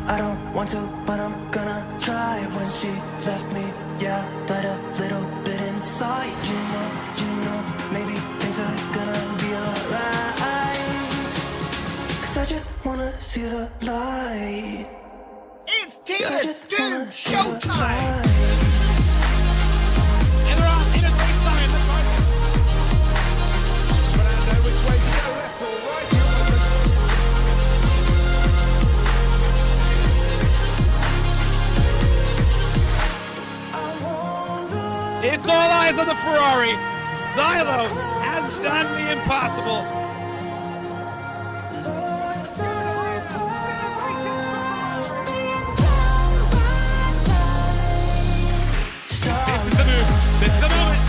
I don't want to, but I'm gonna try. When she left me, yeah, died a little bit inside. You know, maybe things are gonna be alright. 'Cause I just wanna see the light. It's Tier Yeah, I just 2 wanna see the showtime! light. And they're on in a race time, that's right. But I know which way to go, left or right. It's all eyes on the Ferrari. Stylo has done the impossible. This is the move. This is the moment.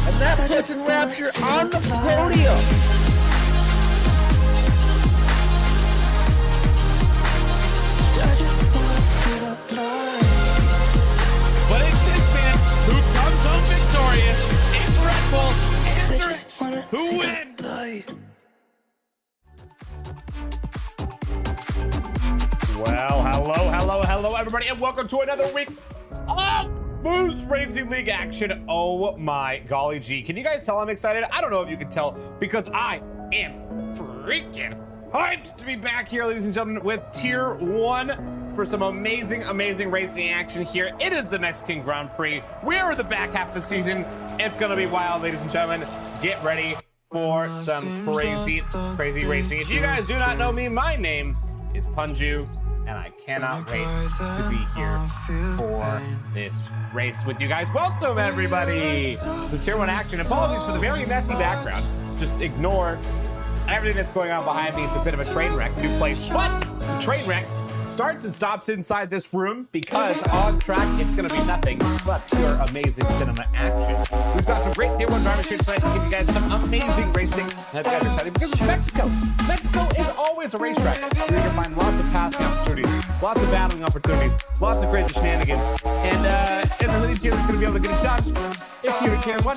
And that puts Rapture on the podium. But it's this man who comes home victorious. It's Red Bull. Endurance who wins. Well, hello, everybody, and welcome to another week of Boost Racing League action. Oh my golly gee. Can you guys tell I'm excited? I don't know if you can tell because I am freaking hyped to be back here, ladies and gentlemen, with Tier 1 for some amazing racing action here. It is the Mexican Grand Prix. We are in the back half of the season. It's gonna be wild, ladies and gentlemen. Get ready for some crazy racing. If you guys do not know me, my name is Punju, and I cannot wait to be here for this race with you guys. Welcome, everybody, to Tier 1 action. Apologies for the very messy background. Just ignore everything that's going on behind me is a bit of a train wreck, new place, but the train wreck starts and stops inside this room because on track it's going to be nothing but pure amazing cinema action. We've got some great Tier 1 drivers here tonight to give you guys some amazing racing. And you guys are excited because it's Mexico. Mexico is always a racetrack where you can find lots of passing opportunities, lots of battling opportunities, lots of crazy shenanigans. And if the lead team is going to be able to get it done, it's here at Tier 1.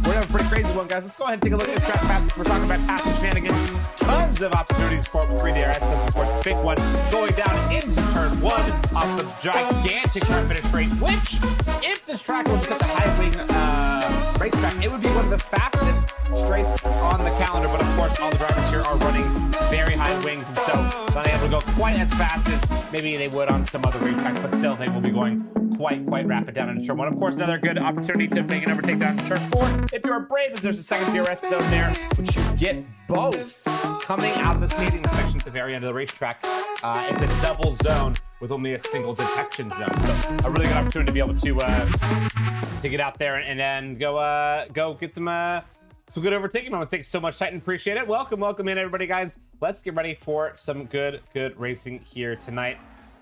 We're gonna have a pretty crazy one, guys. Let's go ahead and take a look at the track passes. We're talking about passing shenanigans. Tons of opportunities for 3DRS. Of course, the big one going down into turn 1 off the gigantic start finish straight, which, if this track was such a high wing racetrack, it would be one of the fastest straights on the calendar. But of course, all the drivers here are running very high wings, and so not able to go quite as fast as maybe they would on some other racetracks, but still they will be going quite rapid down into turn 1. Of course, another good opportunity to make an overtake down to turn 4. If you're brave, as there's a second DRS zone there, which you get both coming out of the speeding section at the very end of the racetrack. It's a double zone with only a single detection zone, so a really good opportunity to be able to get out there and then go get some good overtaking moments. Thanks so much, Titan. Appreciate it. Welcome in, everybody, guys. Let's get ready for some good racing here tonight.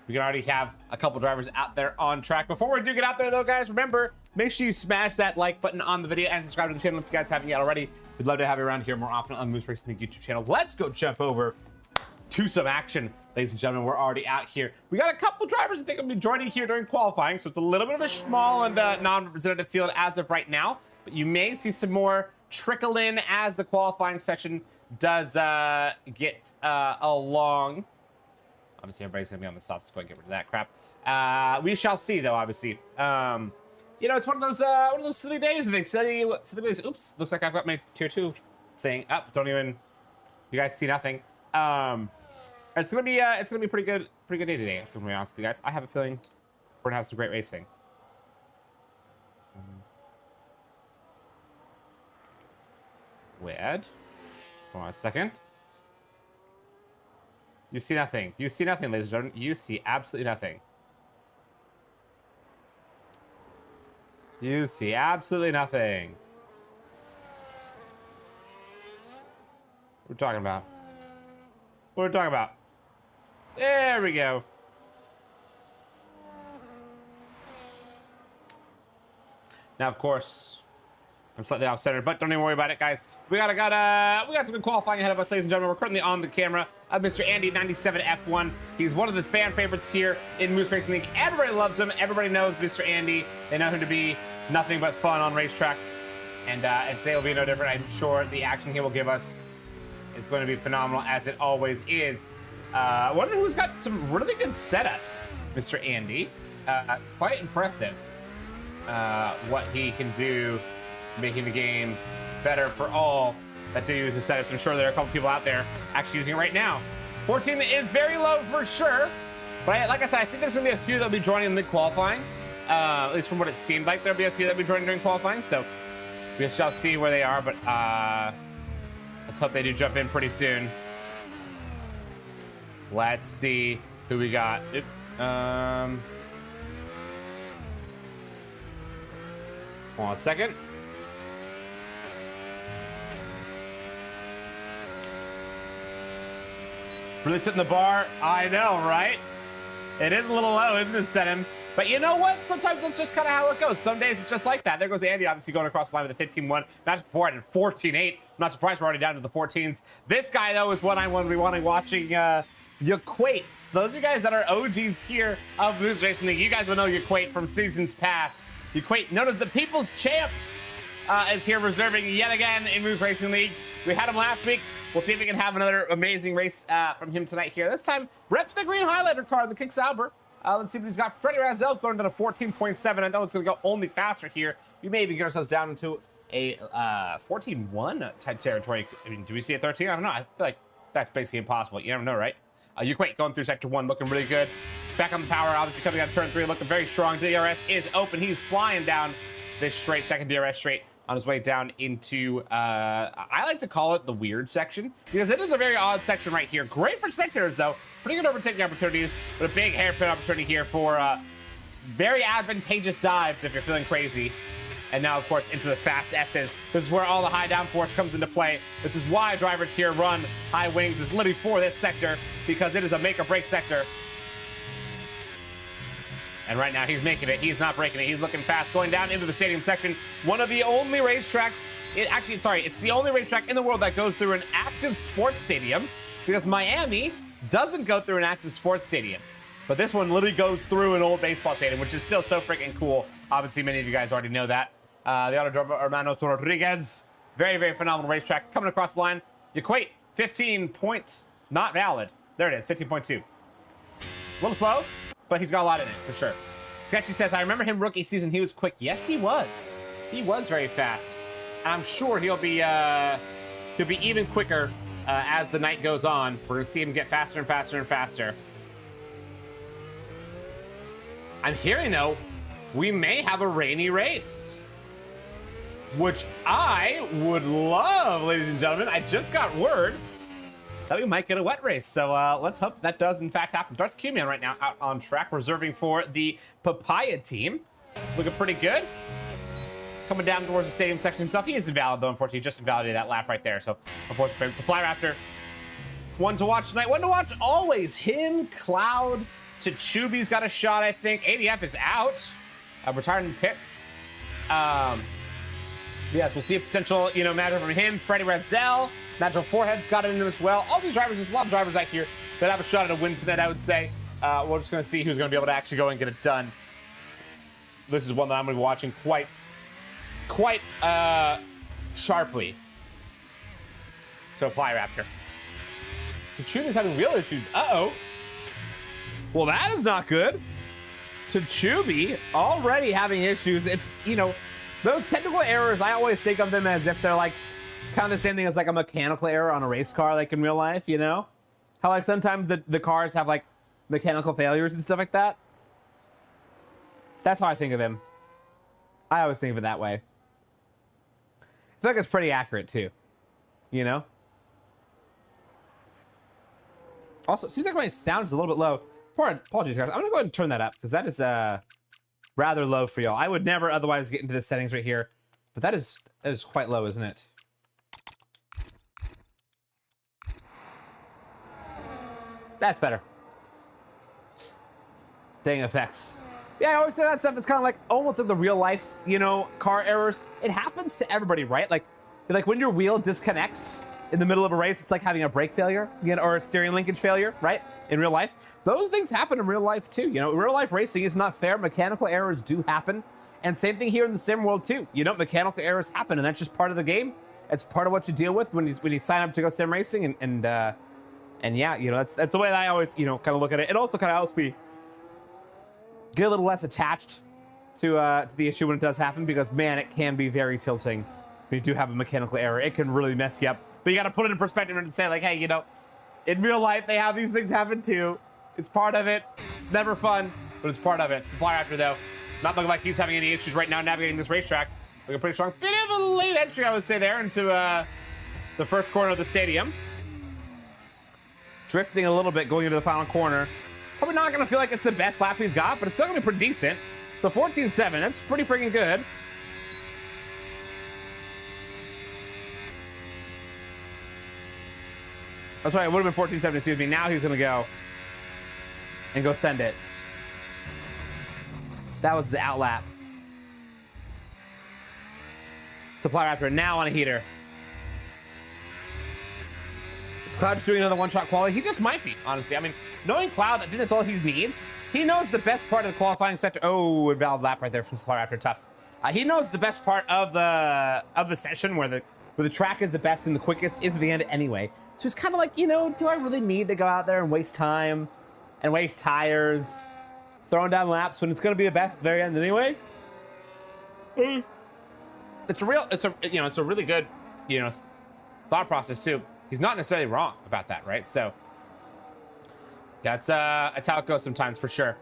We can already have a couple drivers out there on track. Before we do get out there, though, guys, remember, make sure you smash that like button on the video and subscribe to the channel if you guys haven't yet already. We'd love to have you around here more often on Moose Racing League YouTube channel. Let's go jump over to some action, ladies and gentlemen. We're already out here. We got a couple drivers I think will be joining here during qualifying, so it's a little bit of a small and non-representative field as of right now, but you may see some more trickle in as the qualifying session does get along. Obviously, everybody's gonna be on the soft, so go ahead and get rid of that crap. We shall see, though. Obviously, you know, it's one of those silly days. I think silly days. Oops, looks like I've got my tier 2 thing up. Don't even. You guys see nothing. It's gonna be pretty good day today. If I'm gonna be honest with you guys, I have a feeling we're gonna have some great racing. Weird. Hold on a second. You see nothing. You see nothing, ladies and gentlemen. You see absolutely nothing. You see absolutely nothing. What are we talking about? What are we talking about? There we go. Now, of course, I'm slightly off center, but don't even worry about it, guys. We got some good qualifying ahead of us, ladies and gentlemen. We're currently on the camera of Mr. Andy 97 F1. He's one of the fan favorites here in Moose Racing League. Everybody loves him. Everybody knows Mr. Andy. They know him to be nothing but fun on racetracks, and today will be no different. I'm sure the action he will give us is going to be phenomenal, as it always is. I wonder who's got some really good setups, Mr. Andy. Quite impressive what he can do, making the game better for all that do use the setups. I'm sure there are a couple people out there actually using it right now. 14 is very low for sure, but like I said, I think there's going to be a few that'll be joining in mid-qualifying. At least from what it seemed like, there'll be a few that'll be joining during qualifying, so we shall see where they are, but let's hope they do jump in pretty soon. Let's see who we got. Hold on a second. Really setting the bar. I know, right? It is a little low, isn't it, Senim? But you know what? Sometimes that's just kind of how it goes. Some days it's just like that. There goes Andy, obviously going across the line with a 15-1. Match before, and 14-8. I'm not surprised we're already down to the 14s. This guy, though, is one I want to be watching Equate. Those of you guys that are OGs here of Moose Racing League, you guys will know Equate from seasons past. Equate, known as the People's Champ, is here reserving yet again in Moose Racing League. We had him last week. We'll see if we can have another amazing race from him tonight here. This time, rep the green highlighter car, the Kick Sauber. Let's see what he's got. Freddie Razel going down to 14.7. I know it's going to go only faster here. We may even get ourselves down into a 14-1 type territory. I mean, do we see a 13? I don't know. I feel like that's basically impossible. You never know, right? Equate going through sector 1, looking really good. Back on the power, obviously coming out of turn 3, looking very strong. DRS is open. He's flying down this straight, second DRS straight, on his way down into, I like to call it the weird section, because it is a very odd section right here. Great for spectators, though. Pretty good overtaking opportunities, but a big hairpin opportunity here for very advantageous dives if you're feeling crazy. And now, of course, into the fast S's. This is where all the high downforce comes into play. This is why drivers here run high wings. It's literally for this sector because it is a make or break sector. And right now he's making it. He's not breaking it. He's looking fast, going down into the stadium section. One of the only racetracks, it's the only racetrack in the world that goes through an active sports stadium because Miami doesn't go through an active sports stadium. But this one literally goes through an old baseball stadium, which is still so freaking cool. Obviously, many of you guys already know that. The Autodromo Hermanos Rodriguez, very, very phenomenal racetrack. Coming across the line, you equate 15 point, not valid. There it is, 15.2. A little slow, but he's got a lot in it, for sure. Sketchy says, I remember him rookie season, he was quick. Yes, he was. He was very fast. And I'm sure he'll be even quicker as the night goes on. We're gonna see him get faster and faster and faster. I'm hearing, though, we may have a rainy race, which I would love, ladies and gentlemen. I just got word that we might get a wet race. So let's hope that does, in fact, happen. Darth Q-Man right now out on track, reserving for the Papaya team. Looking pretty good. Coming down towards the stadium section himself. He is invalid, though, unfortunately. Just invalidated that lap right there. So, unfortunately, Supply Raptor. One to watch tonight. One to watch always. Him, Cloud, Tachubi's got a shot, I think. ADF is out. Retiring in pits. Yes, we'll see a potential, matchup from him. Freddie Razzel. Natural Forehead's got it in him as well. All these drivers, there's a lot of drivers out here that have a shot at a win tonight, I would say. We're just going to see who's going to be able to actually go and get it done. This is one that I'm going to be watching quite sharply. So, Fly Raptor. Tachubi's having wheel issues. Uh-oh. Well, that is not good. Tachubi already having issues. It's, those technical errors, I always think of them as if they're like kind of the same thing as like a mechanical error on a race car, like in real life, How like sometimes the cars have like mechanical failures and stuff like that. That's how I think of him. I always think of it that way. I feel like it's pretty accurate too, Also, it seems like my sound is a little bit low. Apologies, guys. I'm gonna go ahead and turn that up because that is rather low for y'all. I would never otherwise get into the settings right here, but that is quite low, isn't it? That's better. Dang effects. Yeah, I always say that stuff is kind of like almost like the real life, car errors. It happens to everybody, right? Like when your wheel disconnects in the middle of a race, it's like having a brake failure, or a steering linkage failure, right? In real life. Those things happen in real life too. Real life racing is not fair. Mechanical errors do happen. And same thing here in the sim world too. Mechanical errors happen, and that's just part of the game. It's part of what you deal with when you sign up to go sim racing, and yeah, that's the way that I always, kind of look at it. It also kind of helps me get a little less attached to the issue when it does happen, because man, it can be very tilting when you do have a mechanical error. It can really mess you up. But you got to put it in perspective and say like, hey, in real life they have these things happen too. It's part of it. It's never fun, but it's part of it. Supply Raptor though, not looking like he's having any issues right now navigating this racetrack. Looking pretty strong. Bit of a late entry, I would say, there into the first corner of the stadium. Drifting a little bit going into the final corner. Probably not going to feel like it's the best lap he's got, but it's still going to be pretty decent. So 14.7, that's pretty freaking good. That's right, it would have been 14.7, excuse me. Now he's going to go and go send it. That was the out lap. Supply Raptor now on a heater. Is Cloud just doing another one-shot quality? He just might be, honestly. I mean, knowing Cloud, I think that's all he needs. He knows the best part of the qualifying sector. Oh, invalid lap right there from Supply Raptor. Tough. He knows the best part of the session where the track is the best and the quickest is at the end anyway. So it's kind of like, do I really need to go out there and waste time and waste tires, throwing down laps when it's going to be the best at the very end anyway? It's a really good, thought process too. He's not necessarily wrong about that, right? So that's how it goes sometimes, for sure.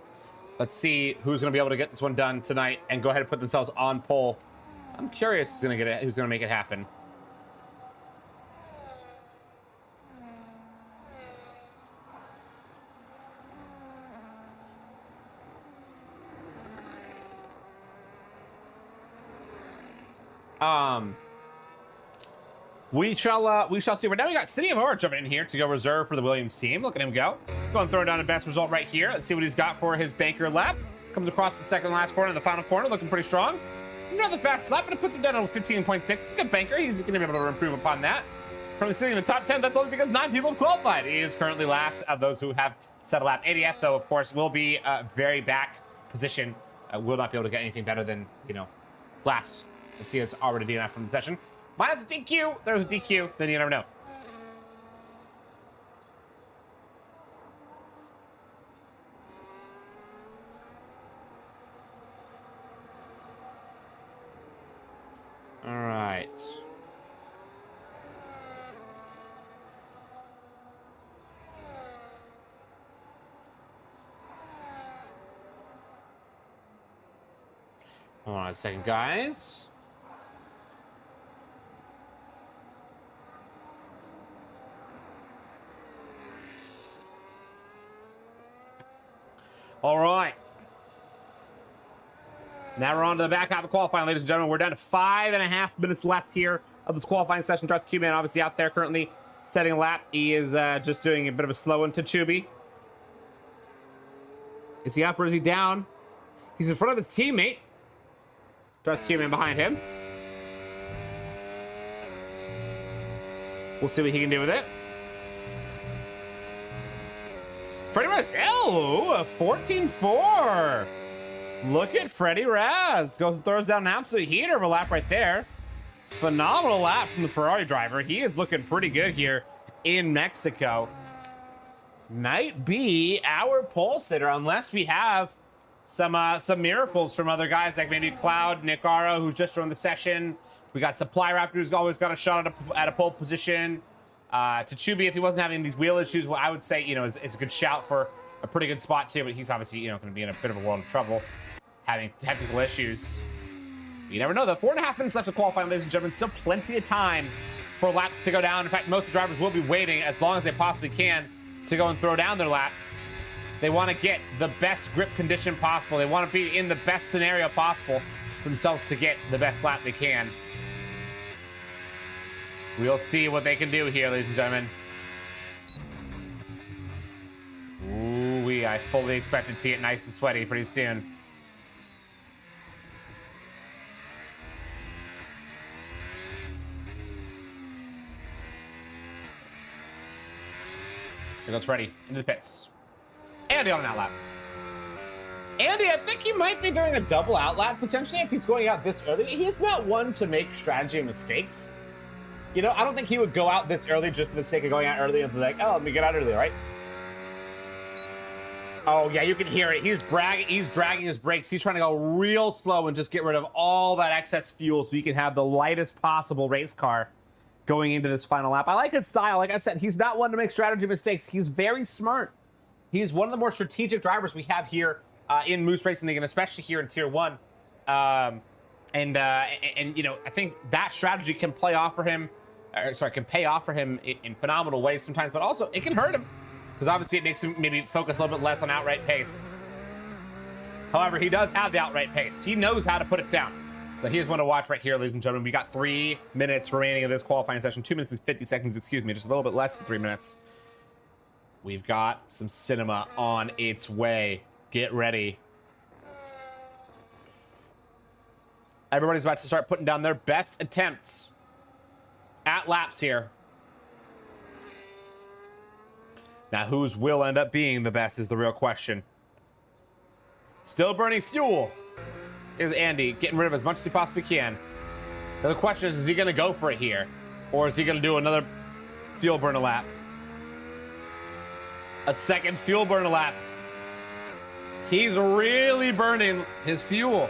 Let's see who's going to be able to get this one done tonight and go ahead and put themselves on pole. I'm curious who's going to make it happen. We shall see. Right now we got City of Aurora jumping in here to go reserve for the Williams team. Look at him go. Go and throw down a best result right here. Let's see what he's got for his banker lap. Comes across the second last corner, the final corner, looking pretty strong. Not the fastest lap, but it puts him down on 15.6. It's a good banker. He's going to be able to improve upon that. Currently sitting in the top 10, that's only because 9 people have qualified. He is currently last of those who have set a lap. ADF, though, of course, will be a very back position. Will not be able to get anything better than, last, as he has already DNF from the session. Minus a DQ. There's a DQ. Then you never know. All right. Hold on a second, guys. All right. Now we're on to the back half of qualifying, ladies and gentlemen. We're down to 5.5 minutes left here of this qualifying session. Darth Q-Man obviously out there currently setting a lap. He is just doing a bit of a slow one to Chuby. Is he up or is he down? He's in front of his teammate. Darth Q-Man behind him. We'll see what he can do with it. Freddie Raz, 14-4. Look at Freddie Raz. Goes and throws down an absolute heater of a lap right there. Phenomenal lap from the Ferrari driver. He is looking pretty good here in Mexico. Might be our pole sitter unless we have some miracles from other guys like maybe Cloud, Nick Aro, who's just joined the session. We got Supply Raptor, who's always got a shot at a pole position. To Chuby, if he wasn't having these wheel issues, well, I would say, it's a good shout for a pretty good spot too, but he's obviously, going to be in a bit of a world of trouble having technical issues. You never know, though. 4.5 minutes left to qualify, ladies and gentlemen. Still plenty of time for laps to go down. In fact, most of the drivers will be waiting as long as they possibly can to go and throw down their laps. They want to get the best grip condition possible. They want to be in the best scenario possible for themselves to get the best lap they can. We'll see what they can do here, ladies and gentlemen. Ooh-wee, I fully expect to see it nice and sweaty pretty soon. Here goes Freddie into the pits. Andy on an outlap. Andy, I think he might be doing a double outlap potentially if he's going out this early. He's not one to make strategy mistakes. I don't think he would go out this early just for the sake of going out early and be like, oh, let me get out early, right? Oh, yeah, you can hear it. He's dragging his brakes. He's trying to go real slow and just get rid of all that excess fuel so he can have the lightest possible race car going into this final lap. I like his style. Like I said, he's not one to make strategy mistakes. He's very smart. He's one of the more strategic drivers we have here in Moose Racing League, and especially here in Tier 1. I think that strategy can pay off for him in phenomenal ways sometimes, but also it can hurt him because obviously it makes him maybe focus a little bit less on outright pace. However, he does have the outright pace. He knows how to put it down. So here's one to watch right here, ladies and gentlemen. We got 3 minutes remaining of this qualifying session. 2 minutes and 50 seconds, excuse me. Just a little bit less than 3 minutes. We've got some cinema on its way. Get ready. Everybody's about to start putting down their best attempts at laps here. Now, whose will end up being the best is the real question. Still burning fuel is Andy, getting rid of as much as he possibly can. Now, the question is he going to go for it here? Or is he going to do another fuel burner lap? A second fuel burner lap. He's really burning his fuel.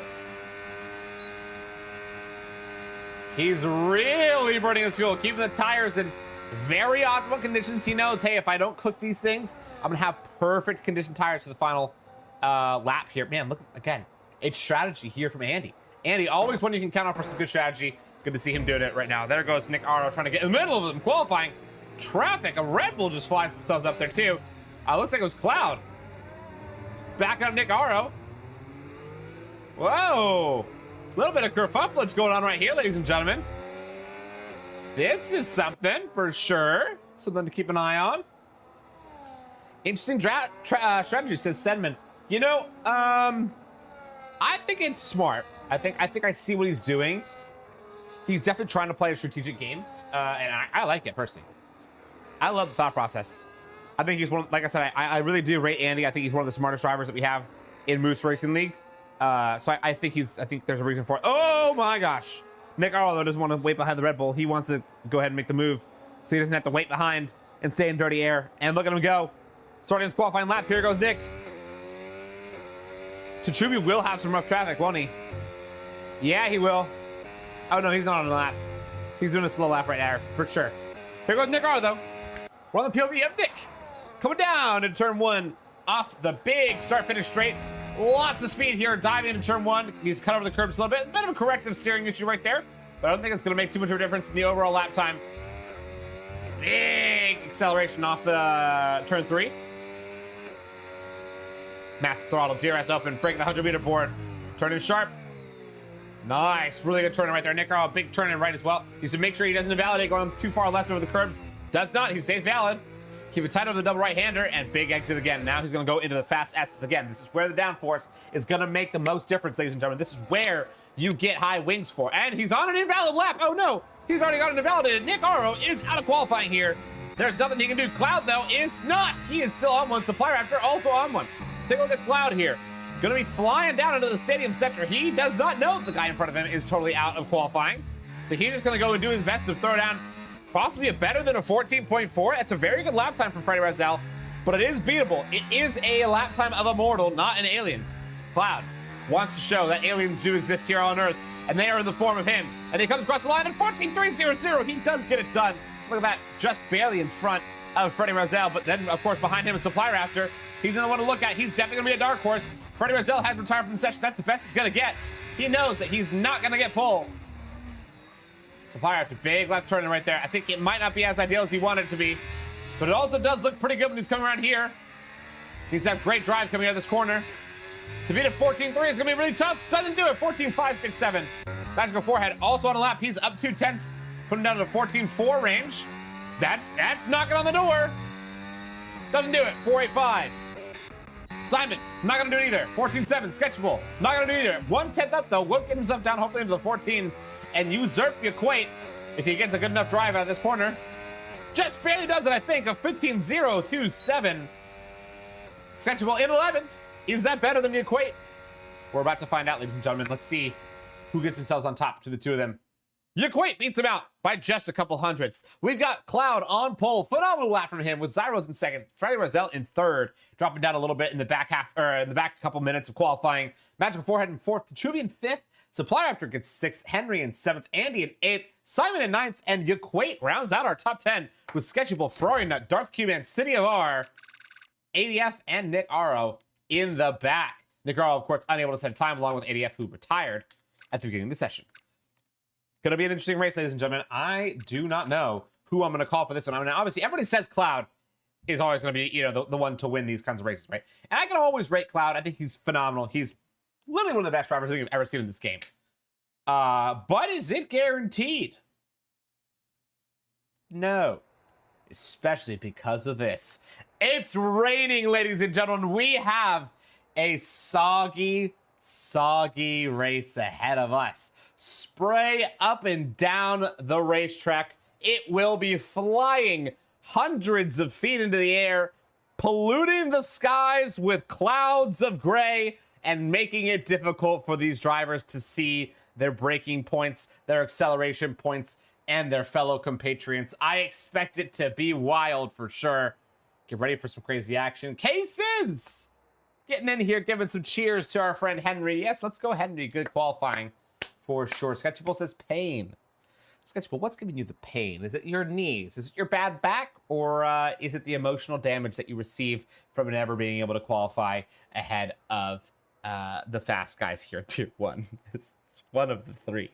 He's really burning his fuel, keeping the tires in very optimal conditions. He knows, hey, if I don't cook these things, I'm going to have perfect condition tires for the final lap here. Man, look, again, it's strategy here from Andy. Andy, always one you can count on for some good strategy. Good to see him doing it right now. There goes Nick Aro trying to get in the middle of them qualifying. Traffic, a Red Bull just flies themselves up there too. Looks like it was Cloud. It's back up Nick Aro. Whoa. A little bit of kerfuffle going on right here, ladies and gentlemen. This is something for sure. Something to keep an eye on. Interesting strategy, says Sedman. You know, I think it's smart. I think I see what he's doing. He's definitely trying to play a strategic game, and I like it personally. I love the thought process. I think he's one. Like I said, I really do rate Andy. I think he's one of the smartest drivers that we have in Moose Racing League. So I think there's a reason for it. Oh my gosh, Nick Arlo doesn't want to wait behind the Red Bull. He wants to go ahead and make the move, so he doesn't have to wait behind and stay in dirty air. And look at him go. Starting his qualifying lap. Here goes Nick. Tachubi will have some rough traffic, won't he? Yeah, he will. Oh no, he's not on the lap. He's doing a slow lap right there, for sure. Here goes Nick Arlo, though. We're on the POV of Nick. Coming down into turn 1 off the big start-finish straight. Lots of speed here, diving into turn 1. He's cut over the curbs a little bit. A bit of a corrective steering issue right there, but I don't think it's going to make too much of a difference in the overall lap time. Big acceleration off the turn 3. Massive throttle, DRS open, breaking the 100-meter board. Turning sharp. Nice, really good turn right there. Nick Arlo, big turn in right as well. He should make sure he doesn't invalidate going too far left over the curbs. Does not, he stays valid. Keep it tight over the double right-hander, and big exit again. Now he's going to go into the fast S's again. This is where the downforce is going to make the most difference, ladies and gentlemen. This is where you get high wings for. And he's on an invalid lap. Oh, no. He's already got an invalidated. Nick Arlo is out of qualifying here. There's nothing he can do. Cloud, though, is not. He is still on one. Supply Raptor also on one. Take a look at Cloud here. Going to be flying down into the stadium sector. He does not know that the guy in front of him is totally out of qualifying. So he's just going to go and do his best to throw down possibly a better than a 14.4. That's a very good lap time from Freddie Razzell, but it is beatable. It is a lap time of a mortal, not an alien. Cloud wants to show that aliens do exist here on Earth, and they are in the form of him. And he comes across the line at 14.300. He does get it done. Look at that, just barely in front of Freddie Razzell, but then, of course, behind him is Supply Raptor. He's the one to look at. He's definitely going to be a dark horse. Freddie Razzell has retired from the session. That's the best he's going to get. He knows that he's not going to get pole. Supply Raptor, big left turn right there. I think it might not be as ideal as he wanted it to be, but it also does look pretty good when he's coming around here. He's got great drive coming out of this corner. To beat at 14.3 is going to be really tough. Doesn't do it. 14.567. Magical Forehead also on a lap. He's up 2/10, putting him down to the 14.4 range. That's knocking on the door. Doesn't do it. 4.85. Simon, not going to do it either. 14.7. Sketchable, not going to do it either. 1/10 up, though. Will get himself down, hopefully, into the 14s and usurp the equate if he gets a good enough drive out of this corner. Just barely does it, I think, of 15.027. Sketchable in 11th. Is that better than the equate? We're about to find out, ladies and gentlemen. Let's see who gets themselves on top to the two of them. Equate beats him out by just a couple hundredths. We've got Cloud on pole. Phenomenal lap from him with Zyros in second. Freddie Razzell in third, dropping down a little bit in the back half, or in the back couple minutes of qualifying. Magical Forehead in fourth. Tachubi in fifth. Supply Raptor gets sixth. Henry in seventh. Andy in eighth. Simon in ninth. And Equate rounds out our top 10 with Sketchable, Ferrari Nut, Darth Cube, and City of R. ADF and Nick Arlo in the back. Nick Arlo, of course, unable to set time along with ADF, who retired at the beginning of the session. Gonna be an interesting race, ladies and gentlemen. I do not know who I'm gonna call for this one. I mean, obviously, everybody says Cloud is always gonna be, you know, the one to win these kinds of races, right? And I can always rate Cloud. I think he's phenomenal. He's literally one of the best drivers I think I've ever seen in this game. But is it guaranteed? No. Especially because of this. It's raining, ladies and gentlemen. We have a soggy race ahead of us. Spray up and down the racetrack. It will be flying hundreds of feet into the air, polluting the skies with clouds of gray, and making it difficult for these drivers to see their braking points, their acceleration points, and their fellow compatriots. I expect it to be wild for sure. Get ready for some crazy action. Cases! Getting in here, giving some cheers to our friend Henry. Yes, let's go, Henry. Good qualifying for sure. Sketchable says pain. Sketchable, what's giving you the pain? Is it your knees? Is it your bad back? Or is it the emotional damage that you receive from never being able to qualify ahead of the fast guys here at Tier 1? It's one of the three.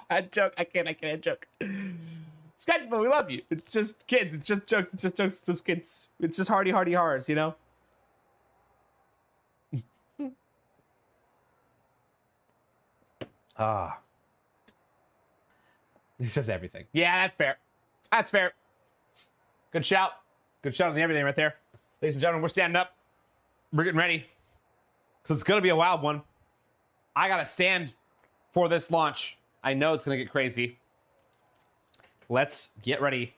I joke. I can't joke. Sketchable, we love you. It's just kids. It's just jokes. It's just jokes. It's just kids. It's just hardy hards, you know? Ah. He says everything. Yeah, that's fair. That's fair. Good shout. Good shout on the everything right there. Ladies and gentlemen, we're standing up. We're getting ready. Because it's going to be a wild one. I got to stand for this launch. I know it's going to get crazy. Let's get ready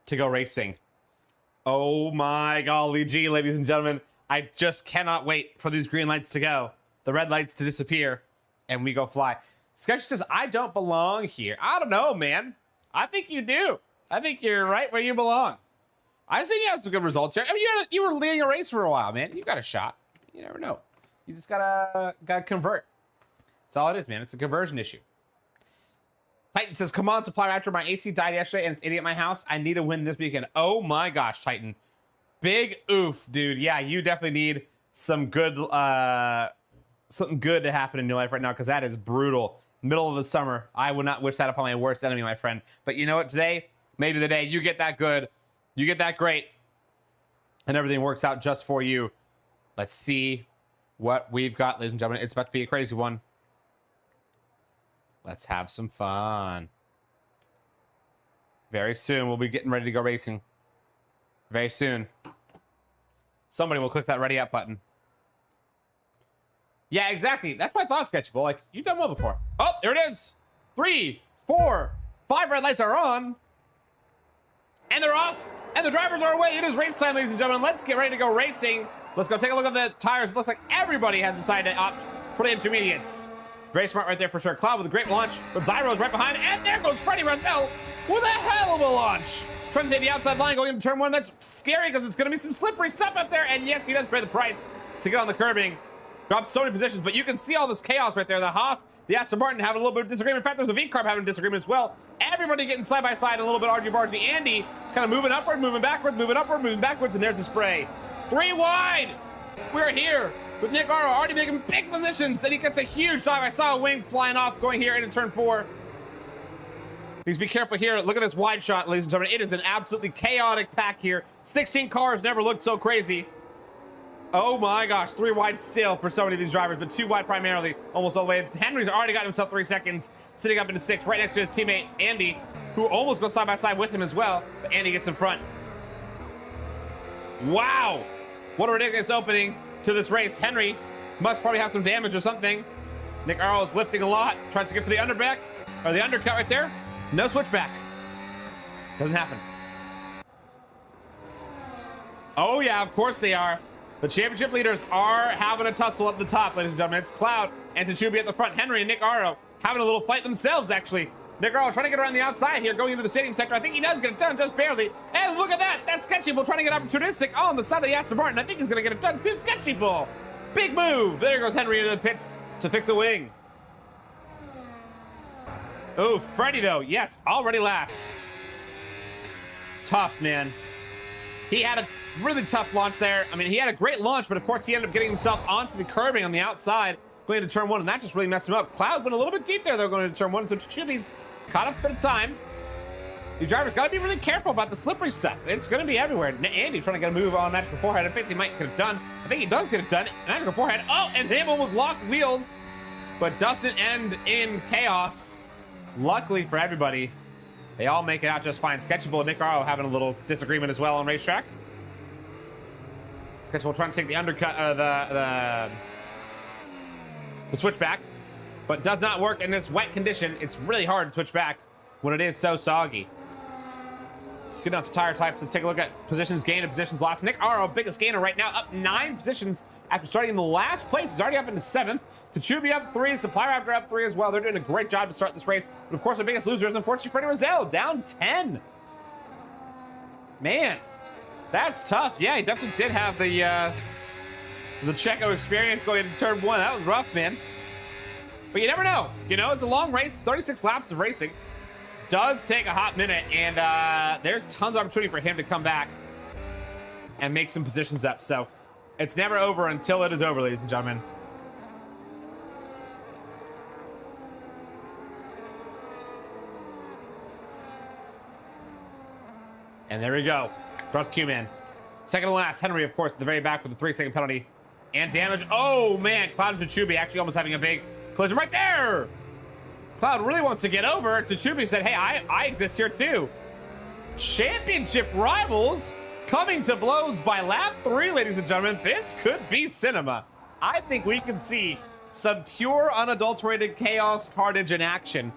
to go racing. Oh my golly gee, ladies and gentlemen. I just cannot wait for these green lights to go. The red lights to disappear. And we go fly. Sketchy says, I don't belong here. I don't know, man. I think you do. I think you're right where you belong. I've seen you have some good results here. I mean, you were leading a race for a while, man. You got a shot. You never know. You just gotta convert. That's all it is, man. It's a conversion issue. Titan says, come on, Supply Raptor. My AC died yesterday and it's idiot at my house. I need a win this weekend. Oh my gosh, Titan. Big oof, dude. Yeah, you definitely need some good, something good to happen in your life right now, because that is brutal. Middle of the summer. I would not wish that upon my worst enemy, my friend. But you know what? Today, maybe the day you get that good, you get that great, and everything works out just for you. Let's see what we've got, ladies and gentlemen. It's about to be a crazy one. Let's have some fun. Very soon, we'll be getting ready to go racing. Very soon. Somebody will click that ready up button. Yeah, exactly. That's my thought, Sketchable. Like, you've done well before. Oh, there it is. 3, 4, 5 red lights are on. And they're off. And the drivers are away. It is race time, ladies and gentlemen. Let's get ready to go racing. Let's go take a look at the tires. It looks like everybody has decided to opt for the intermediates. Very smart right there for sure. Cloud with a great launch. But Zyro's right behind. And there goes Freddie Russell with a hell of a launch. Trying to take the outside line going into turn 1. That's scary because it's going to be some slippery stuff up there. And yes, he does pay the price to get on the curbing. Dropped so many positions, but you can see all this chaos right there. The Haas, the Aston Martin having a little bit of disagreement. In fact, there's a V-Carb having a disagreement as well. Everybody getting side by side, a little bit argy-bargy. Andy kind of moving upward, moving backward, moving upward, moving backwards, and there's the spray. 3 wide. We're here with Nick Aro already making big positions, and he gets a huge dive. I saw a wing flying off going here into turn 4. Please be careful here. Look at this wide shot, ladies and gentlemen. It is an absolutely chaotic pack here. 16 cars never looked so crazy. Oh my gosh, 3 wide still for so many of these drivers, but 2 wide primarily, almost all the way. Henry's already got himself 3 seconds, sitting up into 6, right next to his teammate, Andy, who almost goes side by side with him as well, but Andy gets in front. Wow, what a ridiculous opening to this race. Henry must probably have some damage or something. Nick Arrow is lifting a lot, tries to get for the underback, or the undercut right there. No switchback. Doesn't happen. Oh yeah, of course they are. The championship leaders are having a tussle up the top, ladies and gentlemen. It's Cloud and Tachubi at the front. Henry and Nick Aro having a little fight themselves, actually. Nick Aro trying to get around the outside here, going into the stadium sector. I think he does get it done, just barely. And look at that. That's Sketchybull trying to get opportunistic on the side of the Aston Martin. I think he's going to get it done too. Sketchybull. Big move. There goes Henry into the pits to fix a wing. Oh, Freddie, though. Yes, already last. Tough, man. He had a really tough launch there. I mean, he had a great launch, but of course he ended up getting himself onto the curbing on the outside going into turn 1, and that just really messed him up. Cloud went a little bit deep there, though, going into turn 1, so Tachubi's caught up a bit of time. The drivers got to be really careful about the slippery stuff. It's going to be everywhere. Andy trying to get a move on magical forehead. I think he might get it done. I think he does get it done. Magical forehead. Oh, and him almost locked wheels, but doesn't end in chaos. Luckily for everybody, they all make it out just fine. Sketchable and Nick Arrow having a little disagreement as well on racetrack. Sketchable trying to take the undercut of the switchback, but does not work in this wet condition. It's really hard to switch back when it is so soggy. Good enough to tire types. Let's take a look at positions gained and positions lost. Nick Arrow, biggest gainer right now, up 9 positions after starting in the last place. He's already up into 7th. Tachubi up 3, Supply Raptor up 3 as well. They're doing a great job to start this race. But of course, the biggest loser is unfortunately Freddie Rosell, down 10. Man, that's tough. Yeah, he definitely did have the Checo experience going into turn 1. That was rough, man. But you never know. You know, it's a long race, 36 laps of racing. Does take a hot minute, and there's tons of opportunity for him to come back and make some positions up. So it's never over until it is over, ladies and gentlemen. And there we go. Rough Q-Man. Second to last, Henry, of course, at the very back with a 3-second penalty and damage. Oh, man. Cloud and Tachubi actually almost having a big collision right there. Cloud really wants to get over. Tachubi said, hey, I exist here too. Championship rivals coming to blows by lap 3, ladies and gentlemen. This could be cinema. I think we can see some pure, unadulterated chaos carnage in action.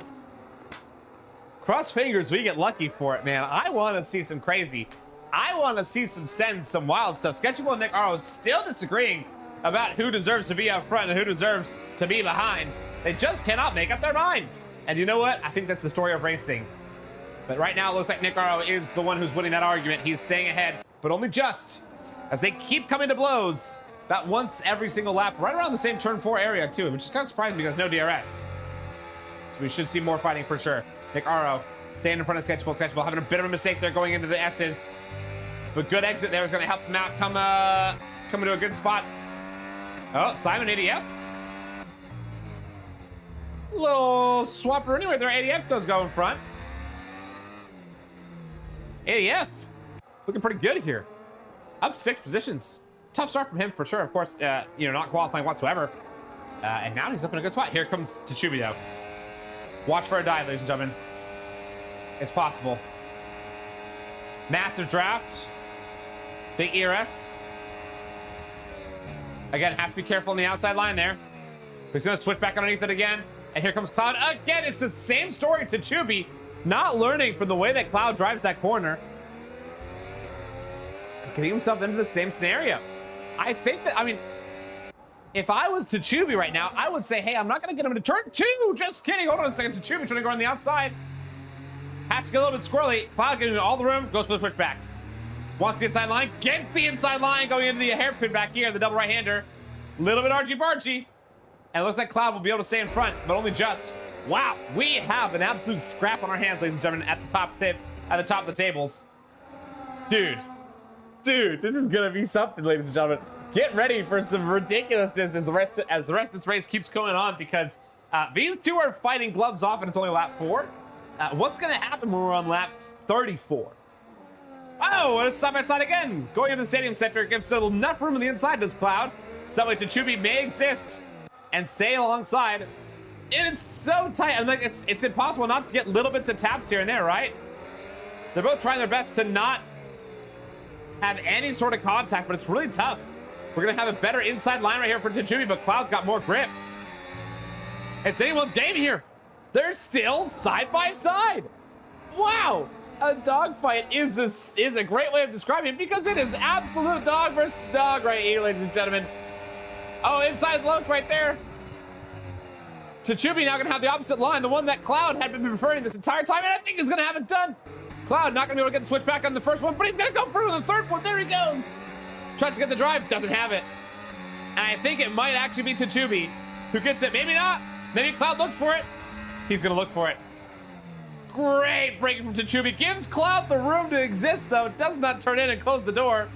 Cross fingers we get lucky for it, man. I want to see some crazy. I want to see some wild stuff. Sketchable and Nick Arrow still disagreeing about who deserves to be up front and who deserves to be behind. They just cannot make up their mind. And you know what? I think that's the story of racing. But right now, it looks like Nick Arrow is the one who's winning that argument. He's staying ahead, but only just as they keep coming to blows. About once every single lap, right around the same turn 4 area, too, which is kind of surprising because no DRS. So we should see more fighting for sure. Nick Arrow staying in front of Sketchable. Sketchable having a bit of a mistake there going into the S's. But good exit there is going to help him out come into a good spot. Oh, Simon ADF. Little swapper anyway there. ADF does go in front. ADF looking pretty good here. Up 6 positions. Tough start from him for sure. Of course, not qualifying whatsoever. And now he's up in a good spot. Here comes Tachubi though. Watch for a dive, ladies and gentlemen. It's possible. Massive draft. Big ERS. Again, have to be careful on the outside line there. He's going to switch back underneath it again. And here comes Cloud. Again, it's the same story to Tachubi. Not learning from the way that Cloud drives that corner. Getting himself into the same scenario. I think that, if I was Tachubi right now, I would say, hey, I'm not going to get him into turn 2. Just kidding. Hold on a second. Tachubi trying to go on the outside. Has to get a little bit squirrely. Cloud getting all the room. Goes for the switch back. Wants the inside line. Gets the inside line going into the hairpin back here. The double right-hander. Little bit argy-bargy. And it looks like Cloud will be able to stay in front, but only just. Wow. We have an absolute scrap on our hands, ladies and gentlemen, at the top of the tables. Dude, this is going to be something, ladies and gentlemen. Get ready for some ridiculousness as the rest of this race keeps going on, because these two are fighting gloves off and it's only lap 4. What's going to happen when we're on lap 34? Oh, and it's side by side again. Going into the stadium center gives enough room on the inside, does Cloud. Subway Tachubi may exist and stay alongside. And it's so tight. Like it's impossible not to get little bits of taps here and there, right? They're both trying their best to not have any sort of contact, but it's really tough. We're going to have a better inside line right here for Tachubi, but Cloud's got more grip. It's anyone's game here. They're still side by side. Wow. A dogfight is a great way of describing it, because it is absolute dog versus dog right here, ladies and gentlemen. Oh, inside look right there. Tachubi now going to have the opposite line, the one that Cloud had been preferring this entire time, and I think he's going to have it done. Cloud not going to be able to get the switch back on the first one, but he's going to go through the third one. There he goes. Tries to get the drive, doesn't have it. And I think it might actually be Tachubi who gets it. Maybe not. Maybe Cloud looks for it. He's going to look for it. Great break from Tachubi. Gives Cloud the room to exist, though. Does not turn in and close the door.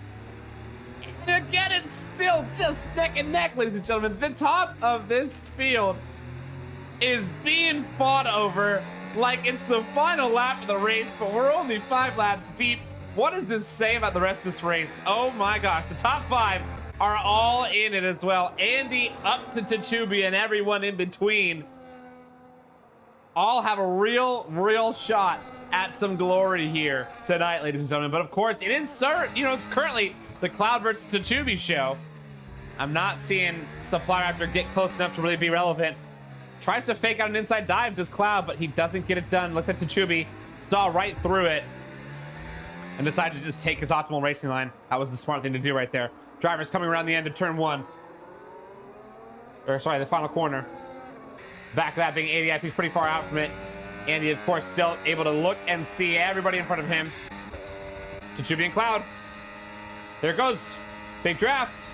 And again, it's still just neck and neck, ladies and gentlemen. The top of this field is being fought over like it's the final lap of the race, but we're only 5 laps deep. What does this say about the rest of this race? Oh my gosh, the top 5 are all in it as well. Andy up to Tachubi and everyone in between all have a real shot at some glory here tonight, ladies and gentlemen. But of course, it is, it's currently the Cloud versus Tachubi show. I'm not seeing Supply Raptor get close enough to really be relevant. Tries to fake out an inside dive, does Cloud, but he doesn't get it done. Looks like Tachubi stall right through it and decided to just take his optimal racing line. That was the smart thing to do right there. Driver's coming around the end of turn 1. Or sorry, the final corner. Back of that being ADF, he's pretty far out from it. Andy, of course, still able to look and see everybody in front of him. Tachubi and Cloud. There it goes. Big draft.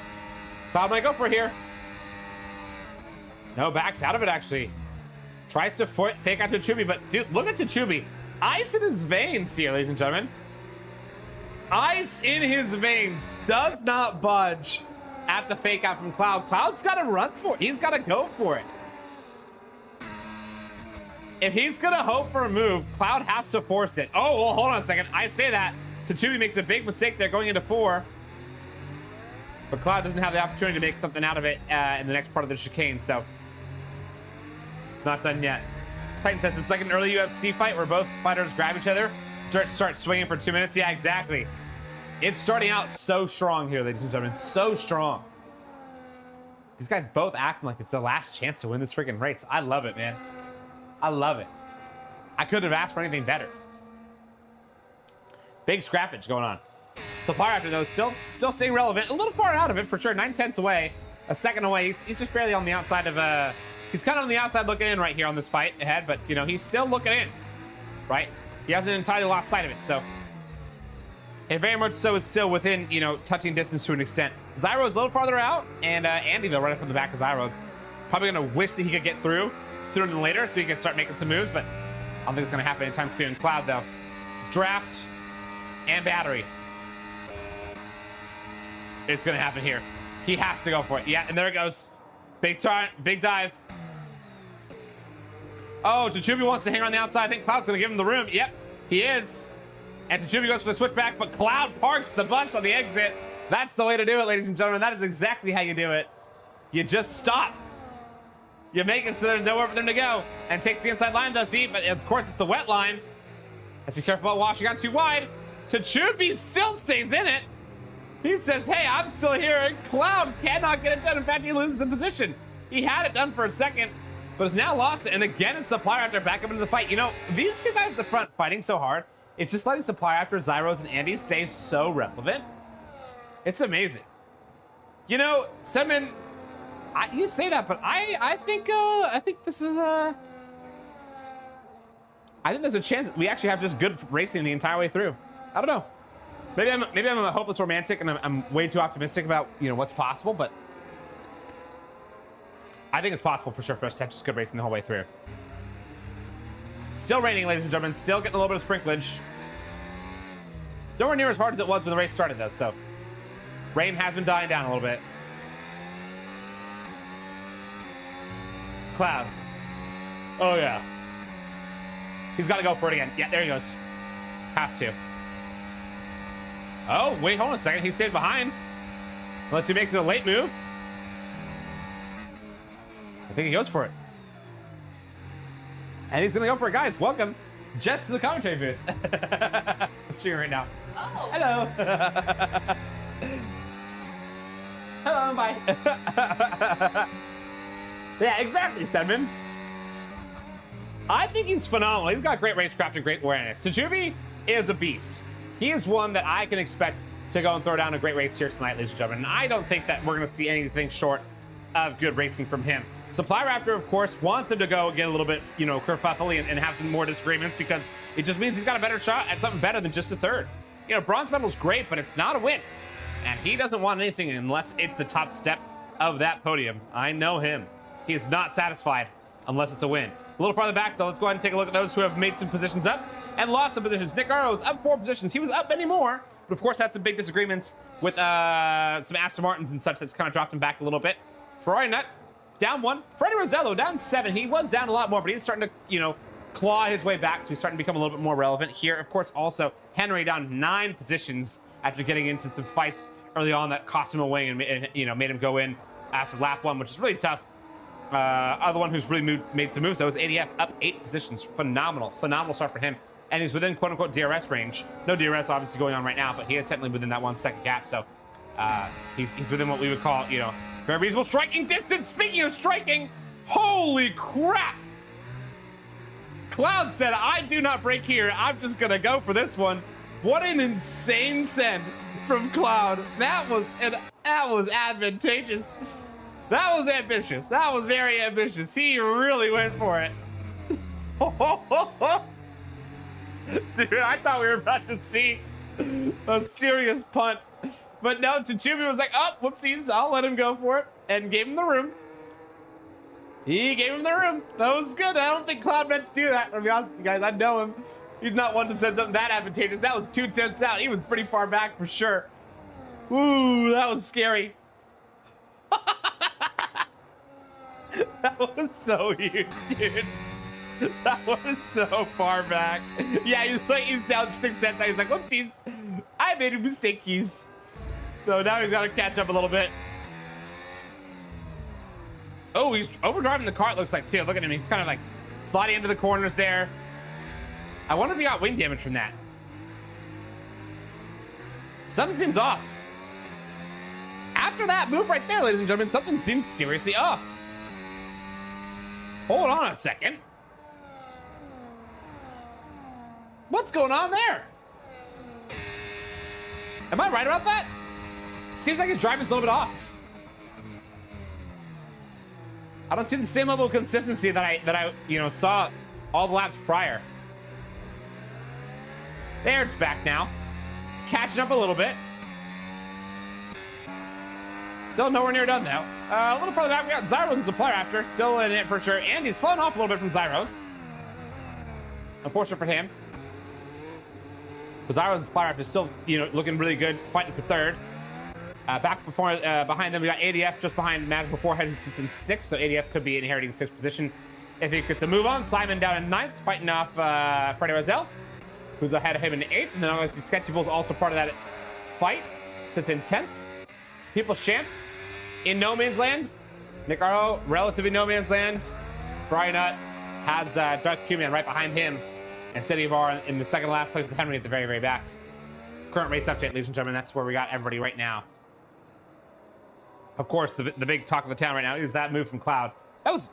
Cloud might go for it here. No, backs out of it, actually. Tries to fake out Tachubi, but dude, look at Tachubi. Ice in his veins here, ladies and gentlemen. Ice in his veins. Does not budge at the fake out from Cloud. Cloud's got to run for it. He's got to go for it. If he's going to hope for a move, Cloud has to force it. Oh, well, hold on a second. I say that. Tachubi makes a big mistake there going into 4. But Cloud doesn't have the opportunity to make something out of it in the next part of the chicane, so it's not done yet. Titan says it's like an early UFC fight where both fighters grab each other, start swinging for 2 minutes. Yeah, exactly. It's starting out so strong here, ladies and gentlemen. So strong. These guys both acting like it's their last chance to win this freaking race. I love it, man. I love it. I couldn't have asked for anything better. Big scrappage going on. The Fire Raptor, though, still staying relevant. A little far out of it, for sure. 9/10 away. A second away. He's just barely on the outside of... He's kind of on the outside looking in right here on this fight ahead, but, you know, he's still looking in, right? He hasn't entirely lost sight of it, so... It very much so is still within, you know, touching distance to an extent. Zyro's a little farther out, and Andy, though, right up from the back of Zyro's. Probably going to wish that he could get through sooner than later so he can start making some moves, but I don't think it's going to happen anytime soon. Cloud, though. Draft and battery. It's going to happen here. He has to go for it. Yeah, and there it goes. Big dive. Oh, Tachubi wants to hang on the outside. I think Cloud's going to give him the room. Yep, he is. And Tachubi goes for the switchback, but Cloud parks the bus on the exit. That's the way to do it, ladies and gentlemen. That is exactly how you do it. You just stop. You make it so there's nowhere for them to go. And takes the inside line, though. See, but of course it's the wet line. Let's be careful about washing out too wide. Tachubi still stays in it. He says, hey, I'm still here, and Cloud cannot get it done. In fact, he loses the position. He had it done for a second, but has now lost it. And again, it's Supply Raptor back up into the fight. You know, these two guys at the front fighting so hard, it's just letting Supply Raptor, Zyros, and Andy stay so relevant. It's amazing. You know, Sedman, you say that, but I think this is I think there's a chance that we actually have just good racing the entire way through. I don't know. Maybe I'm a hopeless romantic and I'm way too optimistic about, you know, what's possible, but I think it's possible for sure for us to have just good racing the whole way through. Still raining, ladies and gentlemen. Still getting a little bit of sprinklage. It's nowhere near as hard as it was when the race started, though, so rain has been dying down a little bit. Cloud. Oh, yeah. He's got to go for it again. Yeah, there he goes. Has to. Oh, wait, hold on a second. He stayed behind. Unless he makes it a late move. I think he goes for it. And he's going to go for it, guys. Welcome. Jess to the commentary booth. I'm shooting right now. Oh. Hello. Hello, bye. Yeah, exactly, Sedman. I think he's phenomenal. He's got great racecraft and great awareness. Tachubi is a beast. He is one that I can expect to go and throw down a great race here tonight, ladies and gentlemen. And I don't think that we're going to see anything short of good racing from him. Supply Raptor, of course, wants him to go get a little bit, you know, kerfuffly and have some more disagreements because it just means he's got a better shot at something better than just a third. You know, bronze medal's great, but it's not a win. And he doesn't want anything unless it's the top step of that podium. I know him. He is not satisfied unless it's a win. A little farther back, though, let's go ahead and take a look at those who have made some positions up and lost some positions. Nick Arrow's up 4 positions. He was up many more, but of course had some big disagreements with some Aston Martins and such that's kind of dropped him back a little bit. Ferrari Nut down 1. Freddie Rosello down 7. He was down a lot more, but he's starting to, you know, claw his way back, so he's starting to become a little bit more relevant here. Of course, also Henry down 9 positions after getting into some fights early on that cost him a wing and you know, made him go in after lap 1, which is really tough. Other one who's really made some moves, though, is ADF up 8 positions. Phenomenal start for him. And he's within quote-unquote DRS range. No DRS obviously going on right now, but he is technically within that 1 second gap. So he's within what we would call, you know, very reasonable striking distance. Speaking of striking, holy crap! Cloud said, I do not break here. I'm just going to go for this one. What an insane send from Cloud. That was advantageous. That was ambitious. That was very ambitious. He really went for it. Dude, I thought we were about to see a serious punt. But no, Tachubi was like, oh, whoopsies, I'll let him go for it. And gave him the room. He gave him the room. That was good. I don't think Cloud meant to do that. To be honest with you guys, I know him. He's not one to send something that advantageous. That was 2 tenths out. He was pretty far back for sure. Ooh, that was scary. That was so huge, dude. That was so far back. Yeah, he's down 6 tenths. He's like, whoopsies. I made a mistake, keys. So now he's got to catch up a little bit. Oh, he's overdriving the car, it looks like, too. Look at him. He's kind of like Sliding into the corners there. I wonder if he got wing damage from that. Something seems off. After that move right there, ladies and gentlemen, something seems seriously off. Hold on a second. What's going on there? Am I right about that? Seems like his driving's a little bit off. I don't see the same level of consistency that I saw all the laps prior. There, it's back now. It's catching up a little bit. Still nowhere near done though. A little further back, we got Zyros and Supply Raptor still in it for sure, and he's fallen off a little bit from Zyros. Unfortunate for him. But Zyros and Supply Raptor is still, looking really good, fighting for third. Behind them, we got ADF just behind Magical Forehead, who's sitting in 6th, so ADF could be inheriting 6th position if he gets to move on. Simon down in 9th, fighting off Freddy Roselle, who's ahead of him in 8th, and then obviously Sketchy Bull's also part of that fight, sits in 10th. People's Champ in no man's land. Nick Arlo, relatively no man's land. Fry Nut has Darth Q-Man right behind him, and City of R in the second last place with Henry at the very, very back. Current race update, ladies and gentlemen, that's where we got everybody right now. Of course, the big talk of the town right now is that move from Cloud. That was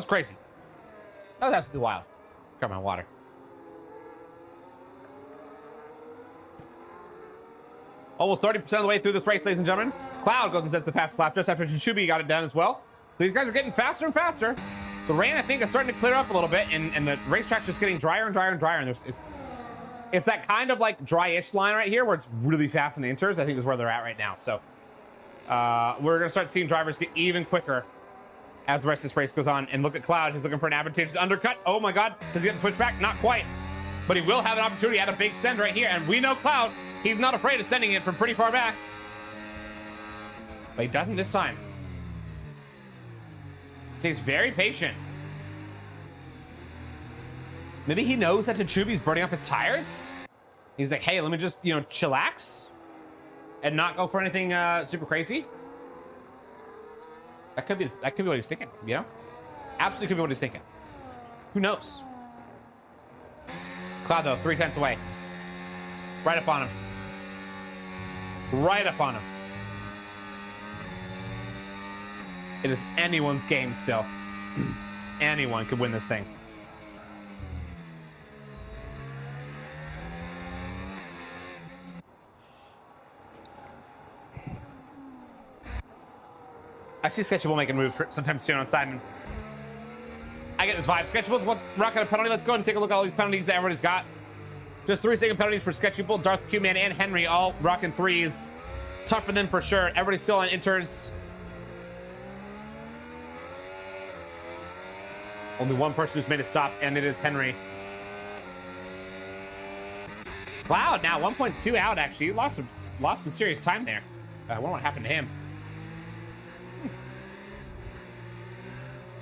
crazy. That was absolutely wild. Grab my water. Almost 30% of the way through this race, ladies and gentlemen. Cloud goes and sets the fastest lap just after Chichubi got it done as well. So these guys are getting faster and faster. The rain, I think, is starting to clear up a little bit, and the racetrack's just getting drier and drier and drier. And it's that kind of like dry-ish line right here where it's really fast in the inters, I think is where they're at right now. So we're going to start seeing drivers get even quicker as the rest of this race goes on. And look at Cloud. He's looking for an advantageous undercut. Oh, my God. Does he get the switch back? Not quite. But he will have an opportunity at a big send right here. And we know Cloud, he's not afraid of sending it from pretty far back. But he doesn't this time. Stays very patient. Maybe he knows that Tachubi's burning up his tires. He's like, hey, let me just, chillax and not go for anything super crazy. That could be what he's thinking, Absolutely could be what he's thinking. Who knows? Cloud, though, 3/10 away. Right up on him. Right up on him. It is anyone's game still. Anyone could win this thing. I see Sketchable making a move sometime soon on Simon. I get this vibe. Sketchable's rocking a penalty. Let's go and take a look at all these penalties that everybody's got. Just 3-second penalties for Sketchable, Darth Q-Man, and Henry, all rocking 3s. Tough for them for sure. Everybody's still on inters. Only one person who's made a stop, and it is Henry. Cloud now 1.2 out. Actually, he lost some serious time there. I wonder what happened to him.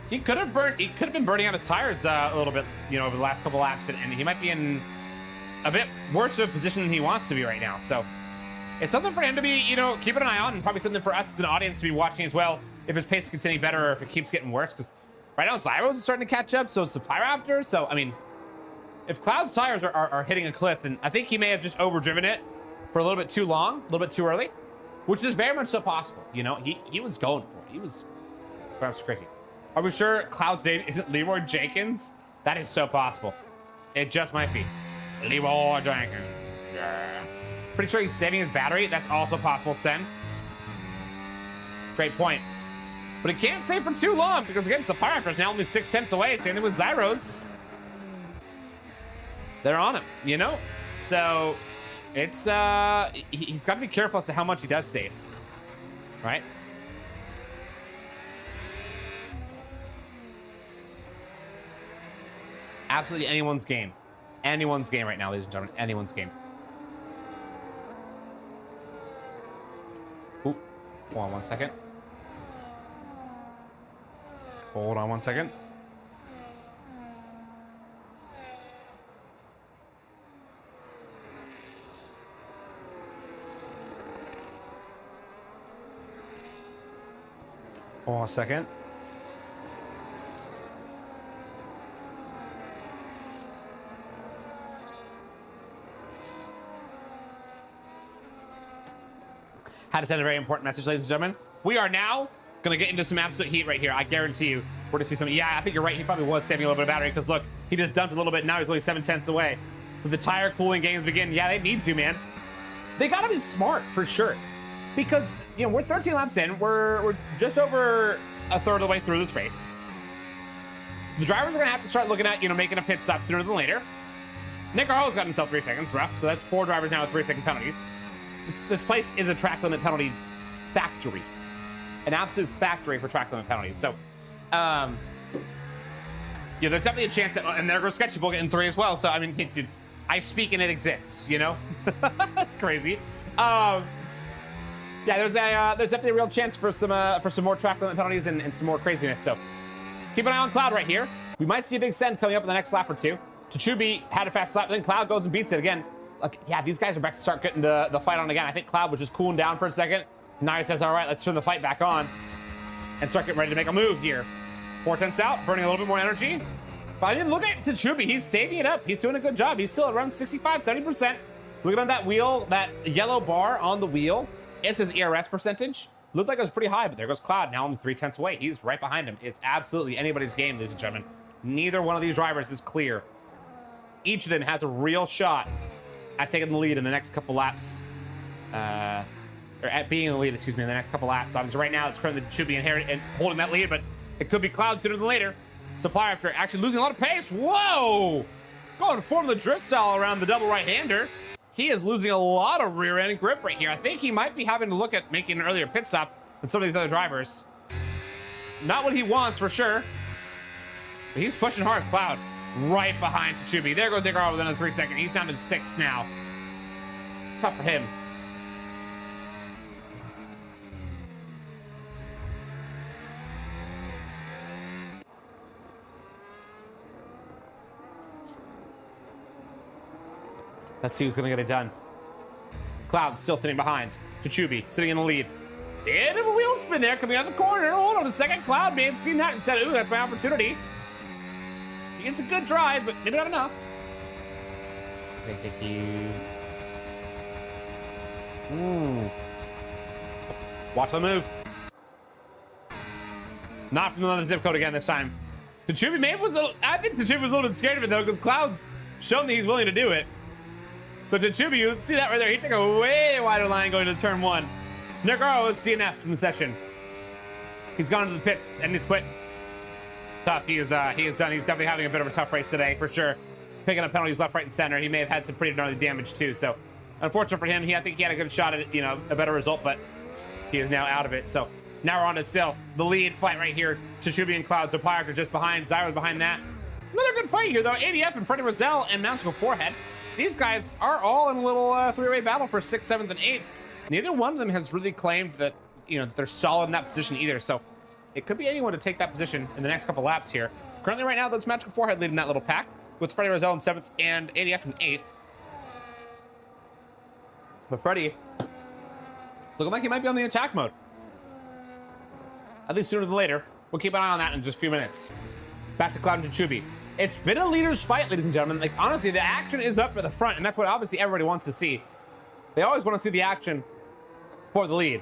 He could have been burning out his tires a little bit, over the last couple laps, and he might be in a bit worse of a position than he wants to be right now. So it's something for him to be, keeping an eye on, and probably something for us as an audience to be watching as well, if his pace gets any better or if it keeps getting worse. Because right now, Zyros is starting to catch up, so is Supply Raptor. So, I mean, if Cloud's tires are hitting a cliff, then I think he may have just overdriven it for a little bit too long, a little bit too early, which is very much so possible. He was going for it. He was perhaps crazy. Are we sure Cloud's name isn't Leroy Jenkins? That is so possible. It just might be. Leroy Jenkins. Yeah. Pretty sure he's saving his battery. That's also possible, Sen. Great point. But he can't save for too long because, again, Supply Raptor is now only 6/10 away. Same thing with Zyros. They're on him, So it's, he's got to be careful as to how much he does save. Right? Absolutely anyone's game. Anyone's game right now, ladies and gentlemen. Anyone's game. Ooh. Hold on 1 second. Hold on 1 second. Hold on a second. Had to send a very important message, ladies and gentlemen. We are now going to get into some absolute heat right here. I guarantee you we're going to see something. Yeah, I think you're right. He probably was saving a little bit of battery because, look, he just dumped a little bit. Now he's only 7/10 away. With the tire cooling games begin, yeah, they need to, man. They got to be smart for sure because, you know, we're 13 laps in. We're just over a third of the way through this race. The drivers are going to have to start looking at, you know, making a pit stop sooner than later. Nick Arlo's got himself 3 seconds, rough. So that's 4 drivers now with 3-second penalties. This place is a track limit penalty factory. An absolute factory for track limit penalties. So, yeah, there's definitely a chance that, and there goes Sketchy Bull getting 3 as well. So, I mean, dude, I speak and it exists, you know? That's crazy. Yeah, there's definitely a real chance for some more track limit penalties and some more craziness. So, keep an eye on Cloud right here. We might see a big send coming up in the next lap or two. Tachubi had a fast lap, then Cloud goes and beats it again. Like, yeah, these guys are back to start getting the fight on again. I think Cloud was just cooling down for a second. Now he says, all right, let's turn the fight back on and start getting ready to make a move here. 4/10 out, burning a little bit more energy. But I didn't look at Tachubi. He's saving it up. He's doing a good job. He's still around 65, 70%. Looking at that wheel, that yellow bar on the wheel, it's his ERS percentage. Looked like it was pretty high, but there goes Cloud, now only 3/10 away. He's right behind him. It's absolutely anybody's game, ladies and gentlemen. Neither one of these drivers is clear. Each of them has a real shot at taking the lead in the next couple laps. Or at being in the lead, excuse me, in the next couple laps. Obviously, right now, it's currently Tachubi and holding that lead, but it could be Cloud sooner than later. Supplier after actually losing a lot of pace. Whoa! Going to form the drift style around the double right-hander. He is losing a lot of rear-end grip right here. I think he might be having to look at making an earlier pit stop than some of these other drivers. Not what he wants, for sure. But he's pushing hard. Cloud right behind Tachubi. There goes Dick Arl with another 3 seconds. He's down to 6 now. Tough for him. Let's see who's going to get it done. Cloud still sitting behind. Tachubi sitting in the lead. Bit of a wheel spin there coming out of the corner. Hold on a second. Cloud may have seen that and said, ooh, that's my opportunity. It's a good drive, but maybe not enough. Watch the move. Not from another zip code again this time. Tachubi I think Tachubi was a little bit scared of it though, because Cloud's shown that he's willing to do it. So Tachubi, you see that right there. He took a way wider line going to turn 1. Negaro is DNF in the session. He's gone to the pits and he's quit. Tough. He is done. He's definitely having a bit of a tough race today for sure. Picking up penalties left, right, and center. He may have had some pretty gnarly damage too. So unfortunate for him. I think he had a good shot at, you know, a better result, but he is now out of it. So now we're on to still the lead fight right here. Tachubi and Cloud. Zapire are just behind. Zyro's behind that. Another good fight here though. ADF and Freddie Roselle and Mountsicle Forehead. These guys are all in a little three-way battle for 6th, 7th, and 8th. Neither one of them has really claimed that, you know, that they're solid in that position either. So it could be anyone to take that position in the next couple laps here. Currently, right now, that's Magical Forehead leading that little pack with Freddie Roselle in 7th and ADF in 8th. But Freddie looking like he might be on the attack mode. At least sooner than later. We'll keep an eye on that in just a few minutes. Back to Cloud and Tachubi. It's been a leader's fight, ladies and gentlemen. Like, honestly, the action is up at the front, and that's what obviously everybody wants to see. They always want to see the action for the lead.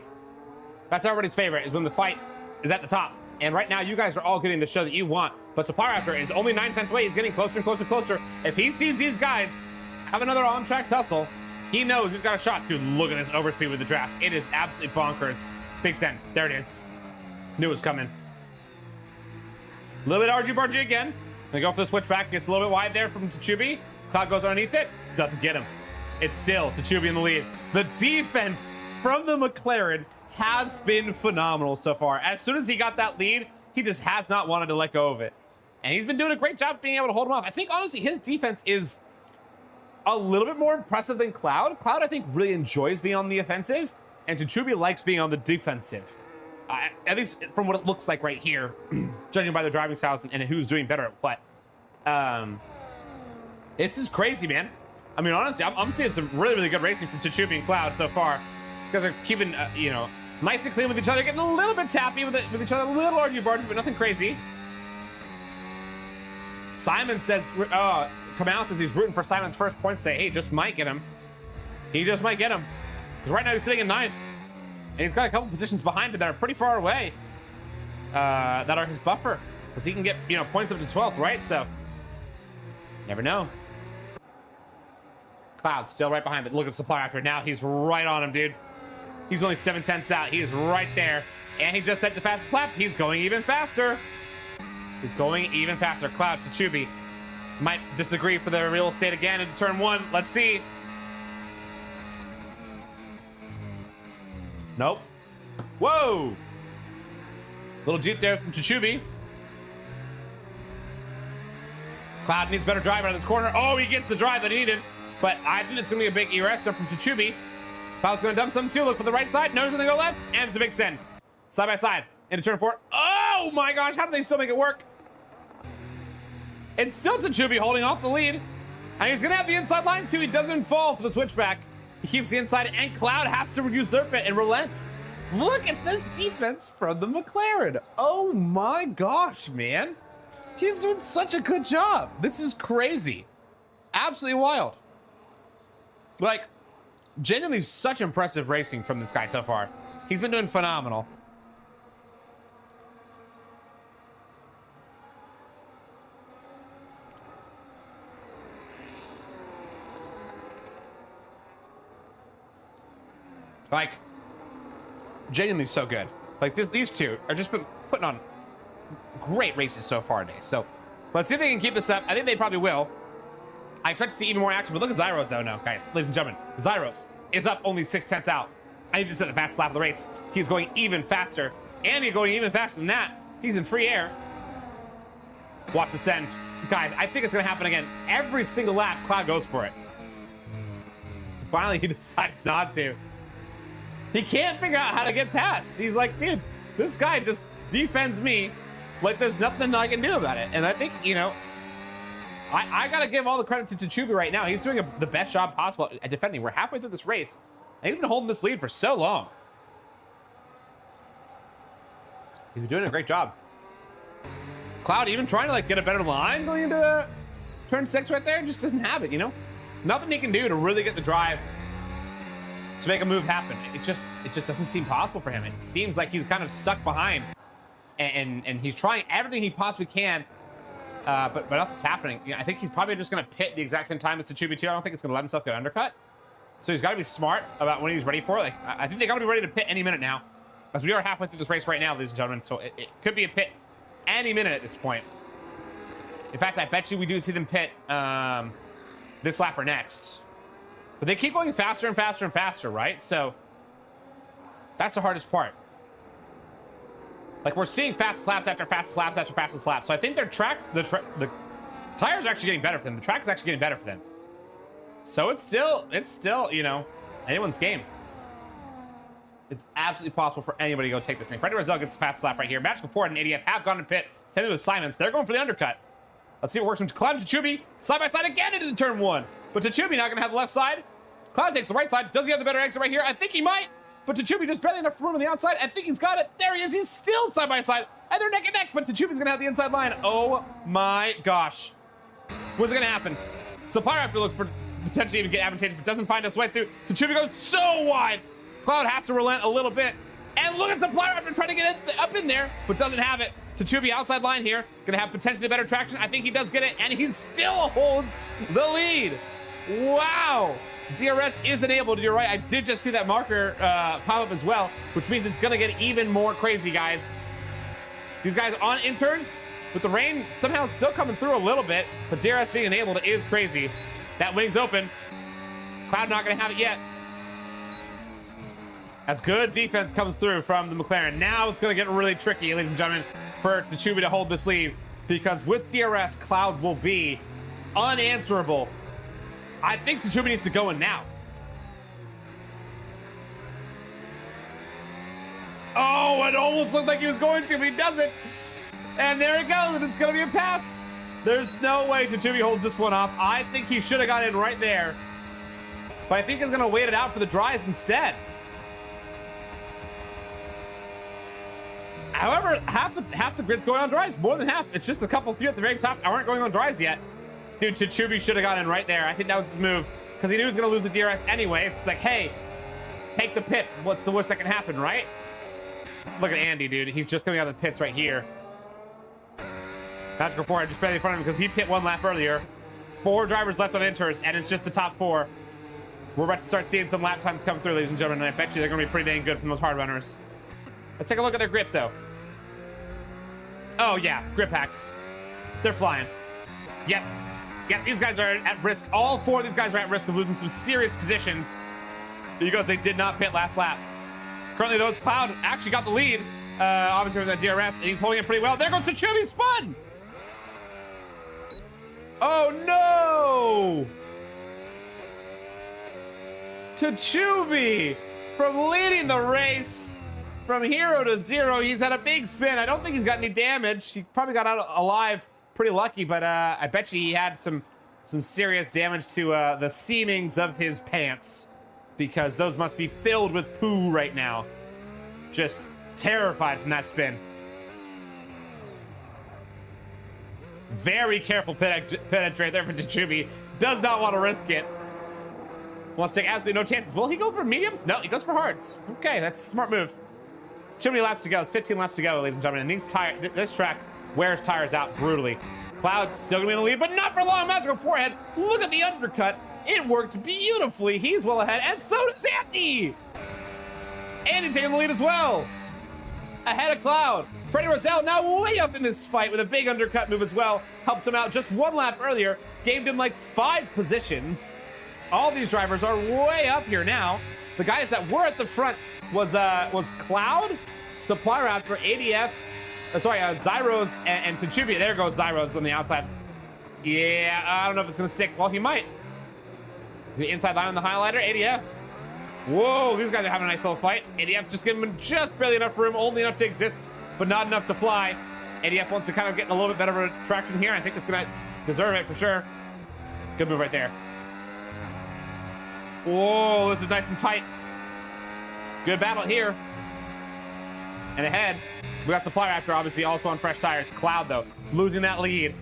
That's everybody's favorite, is when the fight is at the top. And right now, you guys are all getting the show that you want. But Sapphire after is only 9 cents away. He's getting closer and closer and closer. If he sees these guys have another on-track tussle, he knows he's got a shot. Dude, look at this overspeed with the draft. It is absolutely bonkers. Big send. There it is. Knew it was coming. A little bit argy-bargy again. Gonna go for the switchback. Gets a little bit wide there from Tachubi. Cloud goes underneath it. Doesn't get him. It's still Tachubi in the lead. The defense from the McLaren has been phenomenal so far. As soon as he got that lead, he just has not wanted to let go of it. And he's been doing a great job being able to hold him off. I think, honestly, his defense is a little bit more impressive than Cloud. Cloud, I think, really enjoys being on the offensive, and Tachubi likes being on the defensive. At least from what it looks like right here, judging by their driving styles and who's doing better at what. This is crazy, man. I mean, honestly, I'm seeing some really, really good racing from Tachubi and Cloud so far. You guys are keeping, you know, nice and clean with each other, getting a little bit tappy with each other, a little argy-bargy, but nothing crazy. Simon says, Kamau says he's rooting for Simon's first points today. Hey, just might get him. He just might get him. Because right now he's sitting in 9th. And he's got a couple positions behind him that are pretty far away. That are his buffer. Because he can get, you know, points up to 12th, right? So, never know. Cloud's still right behind, but look at Supply Raptor. Now he's right on him, dude. He's only 7/10ths out. He's right there. And he just set the fastest lap. He's going even faster. He's going even faster. Cloud to Chuby. Might disagree for the real estate again in turn 1. Let's see. Nope. Whoa. Little Jeep there from Chuby. Cloud needs better drive out of this corner. Oh, he gets the drive that he needed. But I think it's going to be a big ERS from Chuby. Cloud's going to dump something too. Look for the right side. No, he's going to go left. And it's a big send. Side by side. Into turn 4. Oh my gosh. How do they still make it work? It's still Chuby holding off the lead. And he's going to have the inside line too. He doesn't fall for the switchback. He keeps the inside. And Cloud has to usurp it and relent. Look at this defense from the McLaren. Oh my gosh, man. He's doing such a good job. This is crazy. Absolutely wild. Like, genuinely such impressive racing from this guy so far. He's been doing phenomenal. Like, genuinely so good. Like, these two are just been putting on great races so far today. So, let's see if they can keep this up. I think they probably will. I expect to see even more action, but look at Zyros though now, guys. Ladies and gentlemen, Zyros is up only 6/10ths out. I need to set the fast lap of the race. He's going even faster, and he's going even faster than that. He's in free air. Watch the send. Guys, I think it's gonna happen again. Every single lap, Cloud goes for it. Finally, he decides not to. He can't figure out how to get past. He's like, dude, this guy just defends me like there's nothing I can do about it. And I think, you know, I gotta give all the credit to Chuby right now. He's doing the best job possible at defending. We're halfway through this race, and he's been holding this lead for so long. He's been doing a great job. Cloud even trying to like get a better line going into turn 6 right there, just doesn't have it, you know? Nothing he can do to really get the drive to make a move happen. It just doesn't seem possible for him. It seems like he's kind of stuck behind, and he's trying everything he possibly can. But nothing's happening. You know, I think he's probably just going to pit the exact same time as Chuby too. I don't think it's going to let himself get undercut. So he's got to be smart about when he's ready for it. Like, I think they got to be ready to pit any minute now, as we are halfway through this race right now, ladies and gentlemen. So it could be a pit any minute at this point. In fact, I bet you we do see them pit this lap or next. But they keep going faster and faster and faster, right? So that's the hardest part. Like, we're seeing fast slaps after fast slaps after fast slaps. So I think their tracks, the tires are actually getting better for them. The track is actually getting better for them. So it's still, you know, anyone's game. It's absolutely possible for anybody to go take this thing. Freddie Rizal gets a fast slap right here. Magical Ford and ADF have gone to pit. Tended with Simons. They're going for the undercut. Let's see what works from Cloud to Chuby. Side by side again into the turn 1. But Chuby not going to have the left side. Cloud takes the right side. Does he have the better exit right here? I think he might. But Chuby just barely enough room on the outside. I think he's got it. There he is. He's still side by side. And they're neck and neck. But Chuby's going to have the inside line. Oh my gosh. What's going to happen? Supply Raptor looks for potentially even get advantage, but doesn't find its way through. Chuby goes so wide. Cloud has to relent a little bit. And look at Supply Raptor trying to get it up in there, but doesn't have it. Chuby outside line here. Going to have potentially better traction. I think he does get it, and he still holds the lead. Wow. DRS is enabled. You're right. I did just see that marker pop up as well, which means it's going to get even more crazy, guys. These guys on inters with the rain somehow still coming through a little bit, but DRS being enabled is crazy. That wing's open. Cloud not going to have it yet. As good defense comes through from the McLaren. Now it's going to get really tricky, ladies and gentlemen, for Chuby to hold this lead, because with DRS, Cloud will be unanswerable. I think Chuby needs to go in now. Oh, it almost looked like he was going to, but he doesn't. And there it goes, and it's going to be a pass. There's no way Chuby holds this one off. I think he should have got in right there. But I think he's going to wait it out for the dries instead. However, half the grid's going on dries. More than half. It's just a couple few at the very top aren't going on dries yet. Dude, Chuby should have got in right there. I think that was his move, because he knew he was going to lose the DRS anyway. It's like, hey, take the pit. What's the worst that can happen, right? Look at Andy, dude. He's just coming out of the pits right here. Magical Forehead just barely in front of him because he pit 1 lap earlier. 4 drivers left on inters, and it's just the top 4. We're about to start seeing some lap times come through, ladies and gentlemen, and I bet you they're going to be pretty dang good from those hard runners. Let's take a look at their grip, though. Oh, yeah. Grip hacks. They're flying. Yep. Yep, these guys are at risk. All 4 of these guys are at risk of losing some serious positions because they did not pit last lap. Currently, those Cloud actually got the lead, obviously, with that DRS, and he's holding it pretty well. There goes Tsuchubi spun! Oh, no! Tsuchubi, from leading the race, from hero to zero, he's had a big spin. I don't think he's got any damage. He probably got out alive, pretty lucky, but I bet you he had some serious damage to the seamings of his pants, because those must be filled with poo right now. Just terrified from that spin. Very careful pit entry there for Tsuchubi. Does not want to risk it. Wants to take absolutely no chances. Will he go for mediums? No, he goes for hards. Okay, that's a smart move. It's too many laps to go. It's 15 laps to go, ladies and gentlemen. And this track wears tires out brutally. Cloud still gonna be in the lead, but not for long. Magical Forehead. Look at the undercut. It worked beautifully. He's well ahead, and so does Andy. Andy taking the lead as well. Ahead of Cloud. Freddie Rosell now way up in this fight with a big undercut move as well. Helps him out just 1 lap earlier. Gained him like 5 positions. All these drivers are way up here now. The guys that were at the front was Cloud, Supply Raptor, ADF, Zyros, and Tsuchubi. There goes Zyros on the outside. Yeah, I don't know if it's gonna stick. Well, he might. The inside line on the highlighter, ADF. Whoa, these guys are having a nice little fight. ADF just giving him just barely enough room, only enough to exist, but not enough to fly. ADF wants to kind of get a little bit better of a traction here. I think it's gonna deserve it for sure. Good move right there. Whoa, this is nice and tight. Good battle here. And ahead, we got Supply Raptor, obviously, also on fresh tires. Cloud, though, losing that lead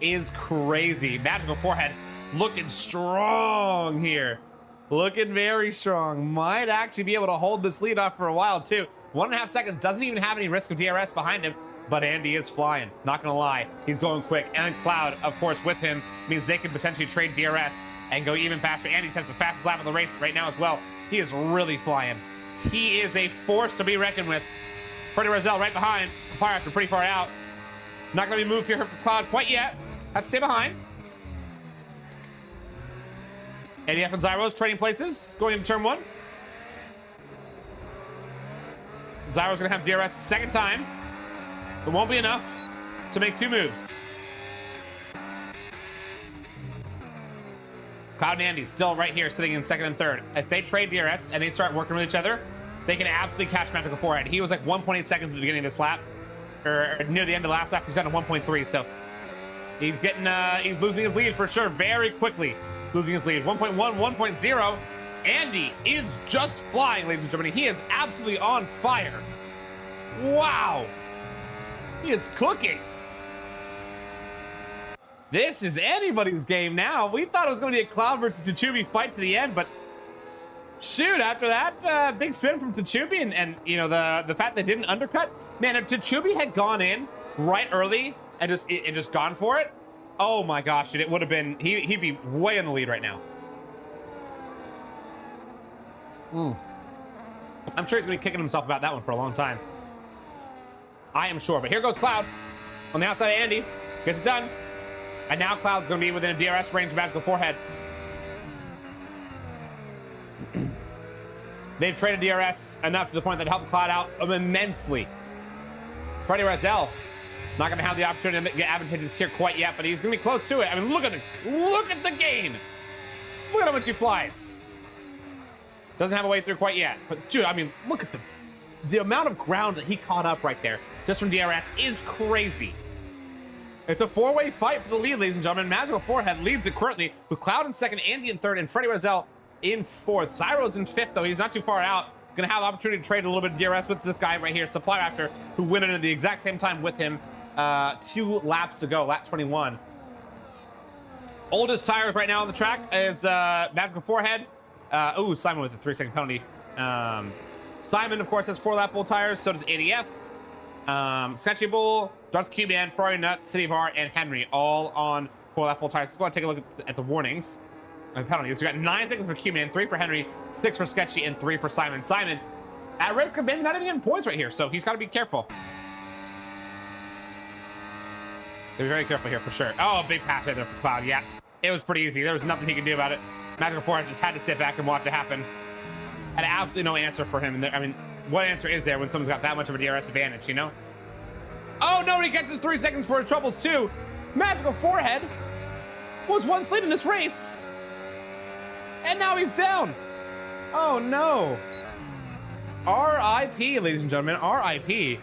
is crazy. Magical Forehead looking strong here. Looking very strong. Might actually be able to hold this lead off for a while, too. 1.5 seconds. Doesn't even have any risk of DRS behind him. But Andy is flying. Not going to lie. He's going quick. And Cloud, of course, with him, means they can potentially trade DRS and go even faster. Andy has the fastest lap of the race right now as well. He is really flying. He is a force to be reckoned with. Freddie Rosell right behind. Supply Raptor pretty far out. Not going to be moved here for Cloud quite yet. Has to stay behind. ADF and Zyros trading places going into turn 1. Zyro's going to have DRS the second time. It won't be enough to make 2 moves. Cloud and Andy still right here sitting in second and third. If they trade DRS and they start working with each other, they can absolutely catch Magical Forehead. He was like 1.8 seconds at the beginning of this lap, or near the end of the last lap. He's down to 1.3, so he's getting he's losing his lead for sure very quickly. Losing his lead. 1.1, 1.0. Andy is just flying, ladies and gentlemen. He is absolutely on fire. Wow. He is cooking. This is anybody's game now. We thought it was going to be a Cloud versus Tsuchubi fight to the end, but shoot, after that big spin from Tsuchubi and you know, the fact they didn't undercut, man, if Tsuchubi had gone in right early and just gone for it, oh my gosh, dude, it would have been, he'd be way in the lead right now. I'm sure he's going to be kicking himself about that one for a long time. I am sure, but here goes Cloud on the outside of Andy. Gets it done. And now Cloud's going to be within a DRS range of Magical Forehead. They've traded DRS enough to the point that helped Cloud out immensely. Freddie Rosell not going to have the opportunity to get advantages here quite yet, but he's going to be close to it. I mean, look at the gain. Look at how much he flies. Doesn't have a way through quite yet. But dude, I mean, look at the amount of ground that he caught up right there just from DRS is crazy. It's a 4-way fight for the lead, ladies and gentlemen. Magical Forehead leads it currently with Cloud in second, Andy in third, and Freddie Rosell in fourth. Zyro's in fifth, though. He's not too far out. Going to have the opportunity to trade a little bit of DRS with this guy right here, Supply Raptor, who went in at the exact same time with him 2 laps ago, lap 21. Oldest tires right now on the track is Magical Forehead. Simon with a 3-second penalty Simon, of course, has 4 lap bull tires. So does ADF. Sketchy Bull, Darth Q-Man, Ferrari Nut, City of R, and Henry, all on 4 lap bull tires. Let's go and take a look at the warnings and the penalties. We got 9 seconds for Q-Man, 3 for Henry, 6 for Sketchy, and 3 for Simon. Simon at risk of maybe not even getting points right here, so he's got to be careful. Be very careful here for sure. Oh, big pass right there for Cloud. Yeah, it was pretty easy. There was nothing he could do about it. Magical Forehead just had to sit back and watch it happen. Had absolutely no answer for him. I mean, what answer is there when someone's got that much of a DRS advantage, you know? Oh, no, he catches 3 seconds for his troubles, too. Magical Forehead was once leading this race. And now he's down. Oh, no. R.I.P., ladies and gentlemen. R.I.P.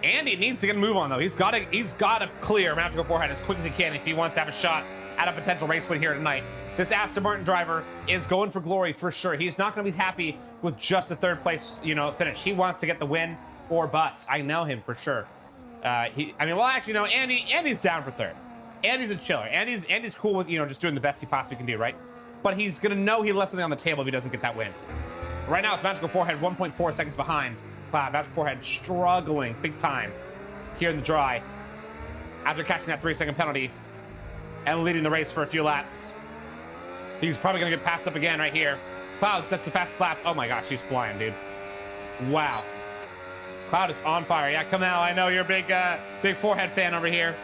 Andy needs to get a move on, though. He's got to clear Magical Forehead as quick as he can if he wants to have a shot at a potential race win here tonight. This Aston Martin driver is going for glory for sure. He's not going to be happy with just a 3rd place, finish. He wants to get the win or bust. I know him for sure. No, Andy's down for 3rd. Andy's a chiller. Andy's cool with, just doing the best he possibly can do, right? But he's going to know he left something on the table if he doesn't get that win. Right now, it's Magical Forehead 1.4 seconds behind Cloud. Magical Forehead struggling big time here in the dry after catching that 3-second penalty and leading the race for a few laps. He's probably going to get passed up again right here. Cloud sets the fastest lap. Oh my gosh, he's flying, dude. Wow. Cloud is on fire. Yeah, come out. I know you're a big Forehead fan over here.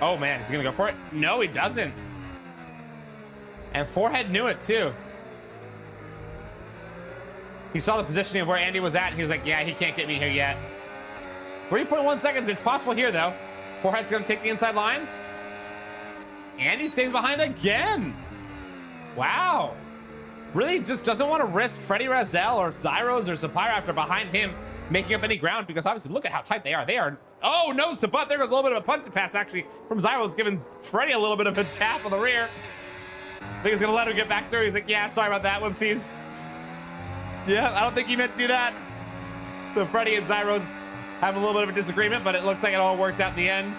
Oh man, is he going to go for it? No, he doesn't. And Forehead knew it too. He saw the positioning of where Andy was at, and he was like, yeah, he can't get me here yet. 3.1 seconds. It's possible here, though. Forehead's going to take the inside line. Andy stays behind again. Wow. Really just doesn't want to risk Freddy Razel or Zyros or Sapiraptor behind him making up any ground, because obviously look at how tight they are. They are, oh, nose to butt. There goes a little bit of a punt to pass, actually, from Zyros, giving Freddy a little bit of a tap on the rear. I think he's going to let him get back through. He's like, yeah, sorry about that. Whoopsies. Yeah, I don't think he meant to do that. So Freddy and Zyros have a little bit of a disagreement, but it looks like it all worked out in the end.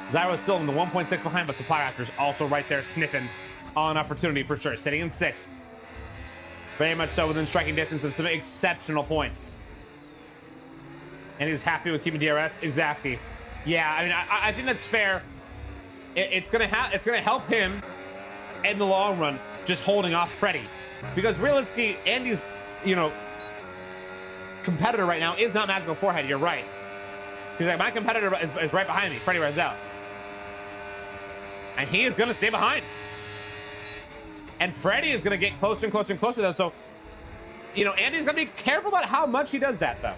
Zyro's still in the 1.6 behind, but Sapiraptor's also right there sniffing on opportunity for sure, sitting in 6th. Very much so within striking distance of some exceptional points. And he's happy with keeping DRS. Exactly. Yeah, I mean, I think that's fair. It's gonna help him in the long run, just holding off Freddy, because realistically, Andy's competitor right now is not Magical Forehead. You're right. He's like, my competitor is right behind me, Freddy Razel, and he is gonna stay behind. And Freddy is gonna get closer and closer and closer, though. So, Andy's gonna be careful about how much he does that, though,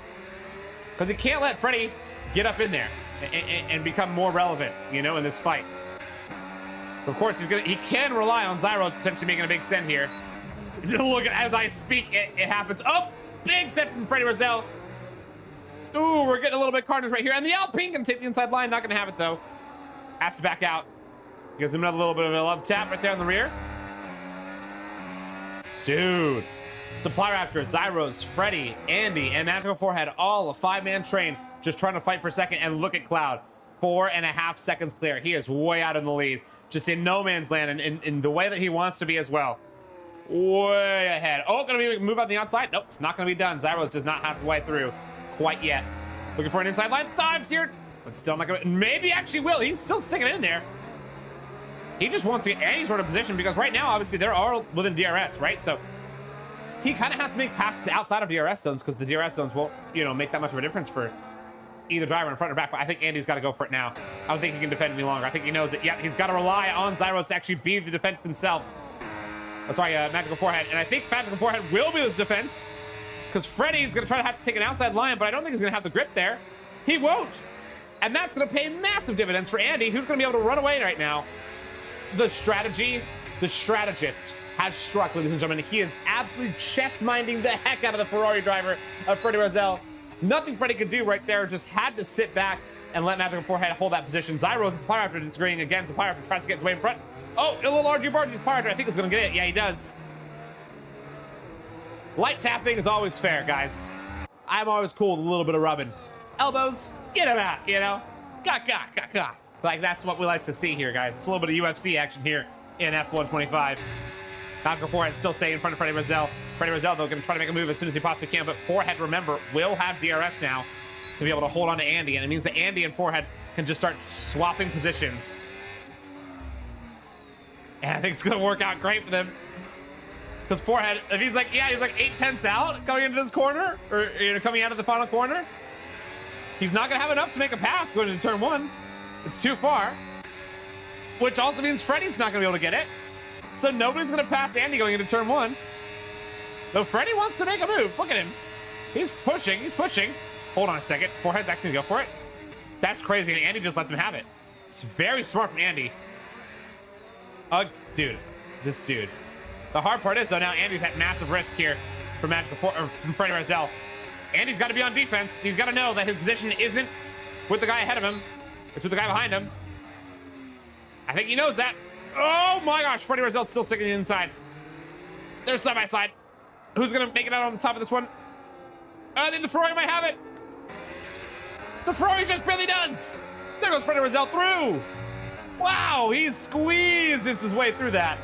because he can't let Freddy get up in there and become more relevant, in this fight. Of course, he can rely on Zyros potentially making a big send here. Look, as I speak, it happens. Oh, big send from Freddy Razel. Ooh, we're getting a little bit carnage right here. And the Alpine can take the inside line. Not going to have it, though. Has to back out. Gives him another little bit of a love tap right there on the rear. Dude. Sapiraptor, Zyros, Freddy, Andy, and Magical Forehead, all a 5-man train, just trying to fight for second. And look at Cloud. 4.5 seconds clear. He is way out in the lead. Just in no man's land, and in the way that he wants to be as well. Way ahead. Oh, gonna be a move on the outside? Nope, it's not gonna be done. Zyros does not have the way through quite yet. Looking for an inside line dive here, but still not gonna. Maybe actually will. He's still sticking in there. He just wants to get any sort of position, because right now, obviously, they're all within DRS, right? So he kind of has to make passes outside of DRS zones, because the DRS zones won't, make that much of a difference for either driver in front or back. But I think Andy's got to go for it now. I don't think he can defend any longer. I think he knows that. Yeah, he's got to rely on Zyros to actually be the defense himself. That's right, Magical Forehead. And I think Magical Forehead will be his defense, because Freddy's going to try to have to take an outside line, but I don't think he's going to have the grip there. He won't. And that's going to pay massive dividends for Andy, who's going to be able to run away right now. The strategist has struck, ladies and gentlemen. He is absolutely chess-minding the heck out of the Ferrari driver of Freddy Razel. Nothing Freddy could do right there. Just had to sit back and let Magical Forehead hold that position. Zyros and Sapiraptor disagreeing again. Sapiraptor tries to get his way in front. Oh, a little argue-bargy. Sapiraptor, I think, is going to get it. Yeah, he does. Light tapping is always fair, guys. I'm always cool with a little bit of rubbing. Elbows, get him out, you know? Gah. Like, that's what we like to see here, guys. It's a little bit of UFC action here in F125. Pinnacle forehead still staying in front of Freddie Rozelle. Freddie Rozelle, though, going to try to make a move as soon as he possibly can, but forehead, remember, will have DRS now to be able to hold on to Andy, and it means that Andy and forehead can just start swapping positions. And I think it's going to work out great for them. Because forehead, if he's like 8/10 out going into this corner, or coming out of the final corner, he's not going to have enough to make a pass going into turn 1. It's too far. Which also means Freddie's not going to be able to get it. So nobody's going to pass Andy going into turn 1. Though Freddie wants to make a move. Look at him. He's pushing. Hold on a second. Forehead's actually going to go for it. That's crazy, and Andy just lets him have it. It's very smart from Andy. Dude. This dude. The hard part is, though, now Andy's at massive risk here from Freddie Rozelle. Andy's got to be on defense. He's got to know that his position isn't with the guy ahead of him. It's with the guy behind him. I think he knows that. Oh my gosh, Freddie Rozelle's still sticking inside. They're side by side. Who's gonna make it out on top of this one? I think the Ferrari might have it. The Ferrari just barely does. There goes Freddie Rozelle through. Wow, he squeezes his way through that.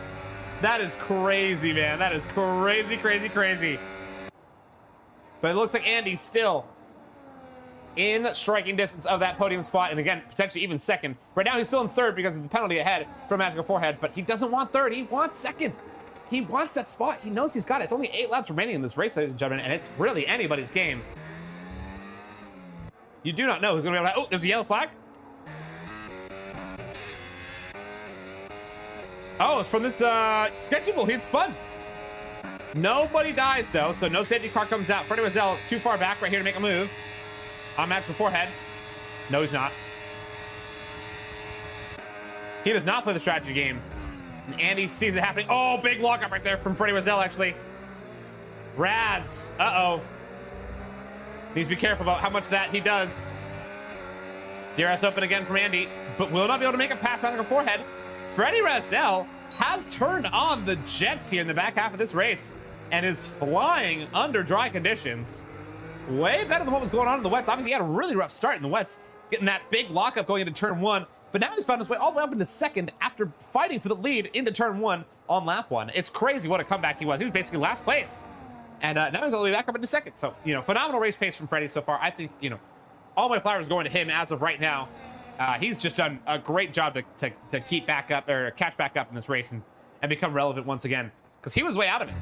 That is crazy, man. That is crazy. But it looks like Andy's still in striking distance of that podium spot, and again, potentially even second. Right now, he's still in third because of the penalty ahead from Magical Forehead, but he doesn't want third. He wants second. He wants that spot. He knows he's got it. It's only 8 laps remaining in this race, ladies and gentlemen, and it's really anybody's game. You do not know who's going to be able to... Oh, there's a yellow flag. Oh, it's from this sketchy bull. He had spun. Nobody dies, though, so no safety car comes out. Freddie Rozelle too far back right here to make a move. On Magical Forehead. No, he's not. He does not play the strategy game. And Andy sees it happening. Oh, big lockup right there from Freddie Rozelle, actually. Raz. Uh-oh. Needs to be careful about how much that he does. DRS open again from Andy, but will not be able to make a pass Magical Forehead. Freddie Rozelle has turned on the jets here in the back half of this race and is flying under dry conditions. Way better than what was going on in the wets. Obviously, he had a really rough start in the wets, getting that big lockup going into turn 1. But now he's found his way all the way up into second after fighting for the lead into turn 1 on lap 1. It's crazy what a comeback he was. He was basically last place. And now he's all the way back up into second. So, phenomenal race pace from Freddie so far. I think, all my flowers going to him as of right now. He's just done a great job to keep back up or catch back up in this race and become relevant once again. Because he was way out of it,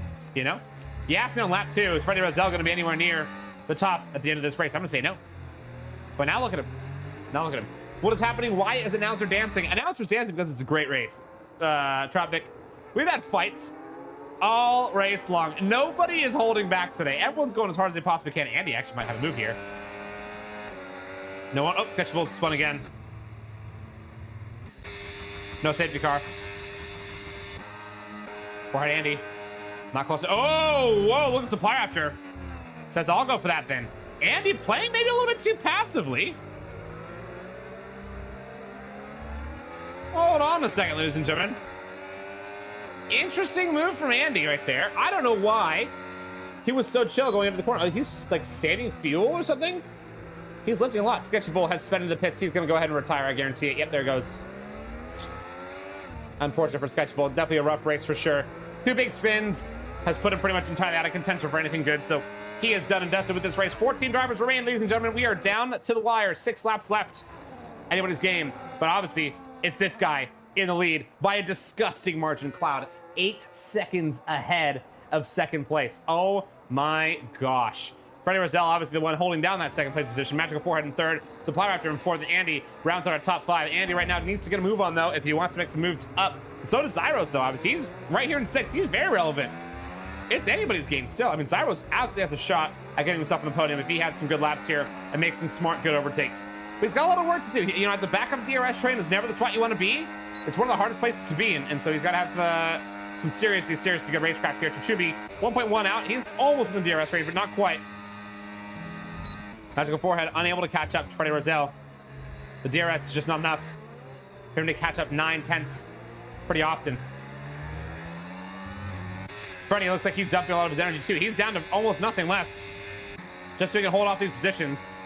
You asked me on lap 2, is Freddie Rozelle going to be anywhere near the top at the end of this race? I'm going to say no. But now look at him. What is happening? Why is announcer dancing? Announcer's dancing because it's a great race. Tropnik, we've had fights all race long. Nobody is holding back today. Everyone's going as hard as they possibly can. Andy actually might have a move here. No one. Oh, Sketchy Bull spun again. No safety car. Forehead Andy. Not close. Oh, whoa, look at Supply Raptor. Says I'll go for that then. Andy playing maybe a little bit too passively. Hold on a second, ladies and gentlemen. Interesting move from Andy right there. I don't know why he was so chill going into the corner. He's like saving fuel or something. He's lifting a lot. Sketchy Bull has sped into the pits. He's going to go ahead and retire. I guarantee it. Yep, there goes. Unfortunate for Sketchy Bull. Definitely a rough race for sure. 2 big spins has put him pretty much entirely out of contention for anything good. So he is done and dusted with this race. 14 drivers remain, ladies and gentlemen. We are down to the wire. 6 laps left. Anybody's game. But obviously, it's this guy in the lead by a disgusting margin. Cloud, it's 8 seconds ahead of second place. Oh my gosh. Freddie Rozelle, obviously the one holding down that second place position. Magical Forehead in third. Supply Raptor in fourth. And Andy rounds out our top 5. Andy right now needs to get a move on, though, if he wants to make some moves up. And so does Zyros, though, obviously. He's right here in 6th. He's very relevant. It's anybody's game still. I mean, Zyros absolutely has a shot at getting himself on the podium if he has some good laps here and makes some smart, good overtakes. But he's got a lot of work to do. At the back of the DRS train is never the spot you want to be. It's one of the hardest places to be in, and so he's got to have some seriously good racecraft here. Chuchubi, 1.1 out. He's almost in the DRS range, but not quite. Magical Forehead unable to catch up to Freddie Rozelle. The DRS is just not enough for him to catch up 9/10 pretty often. Freddie looks like he's dumping a lot of his energy too. He's down to almost nothing left just so he can hold off these positions.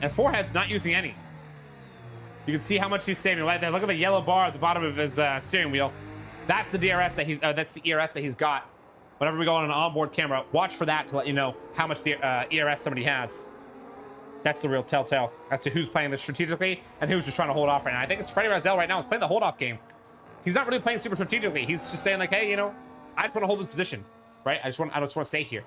And Forehead's not using any. You can see how much he's saving right there. Look at the yellow bar at the bottom of his steering wheel. That's the DRS that that's the ERS that he's got. Whenever we go on an onboard camera, watch for that to let you know how much the ERS somebody has. That's the real telltale as to who's playing this strategically and who's just trying to hold off right now. I think it's Freddie Rozelle right now is playing the hold off game. He's not really playing super strategically. He's just saying like, hey, you know, I just want to hold this position, right? I just want to stay here.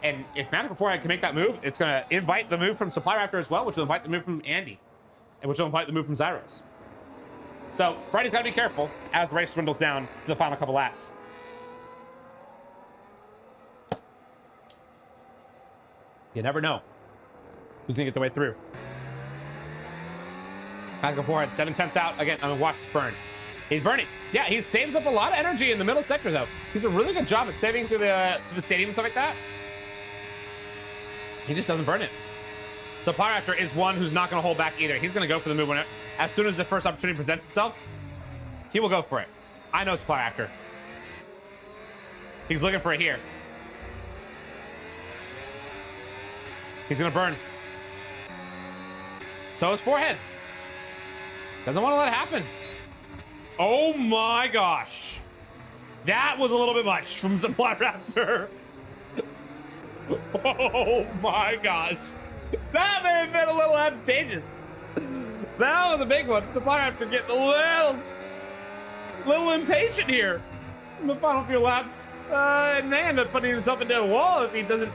And if Magical Forehead can make that move, it's going to invite the move from Supply Raptor as well, which will invite the move from Andy, and which will invite the move from Zyros. So Freddie's got to be careful as the race dwindles down to the final couple laps. You never know who's going to get the way through. Magical Forehead, 7/10 out. Again, I'm going to watch this burn. He's burning. Yeah, he saves up a lot of energy in the middle sector, though. He's a really good job at saving through the stadium and stuff like that. He just doesn't burn it. So Supply Raptor is one who's not going to hold back either. He's going to go for the move when as soon as the first opportunity presents itself. He will go for it. I know Supply Raptor. He's looking for it here. He's going to burn. So is Forehead. Doesn't want to let it happen. Oh my gosh. That was a little bit much from Supply Raptor. Oh my gosh. That may have been a little advantageous. That was a big one. Supply Raptor getting a little impatient here in the final few laps. And may end up putting himself into a wall if he doesn't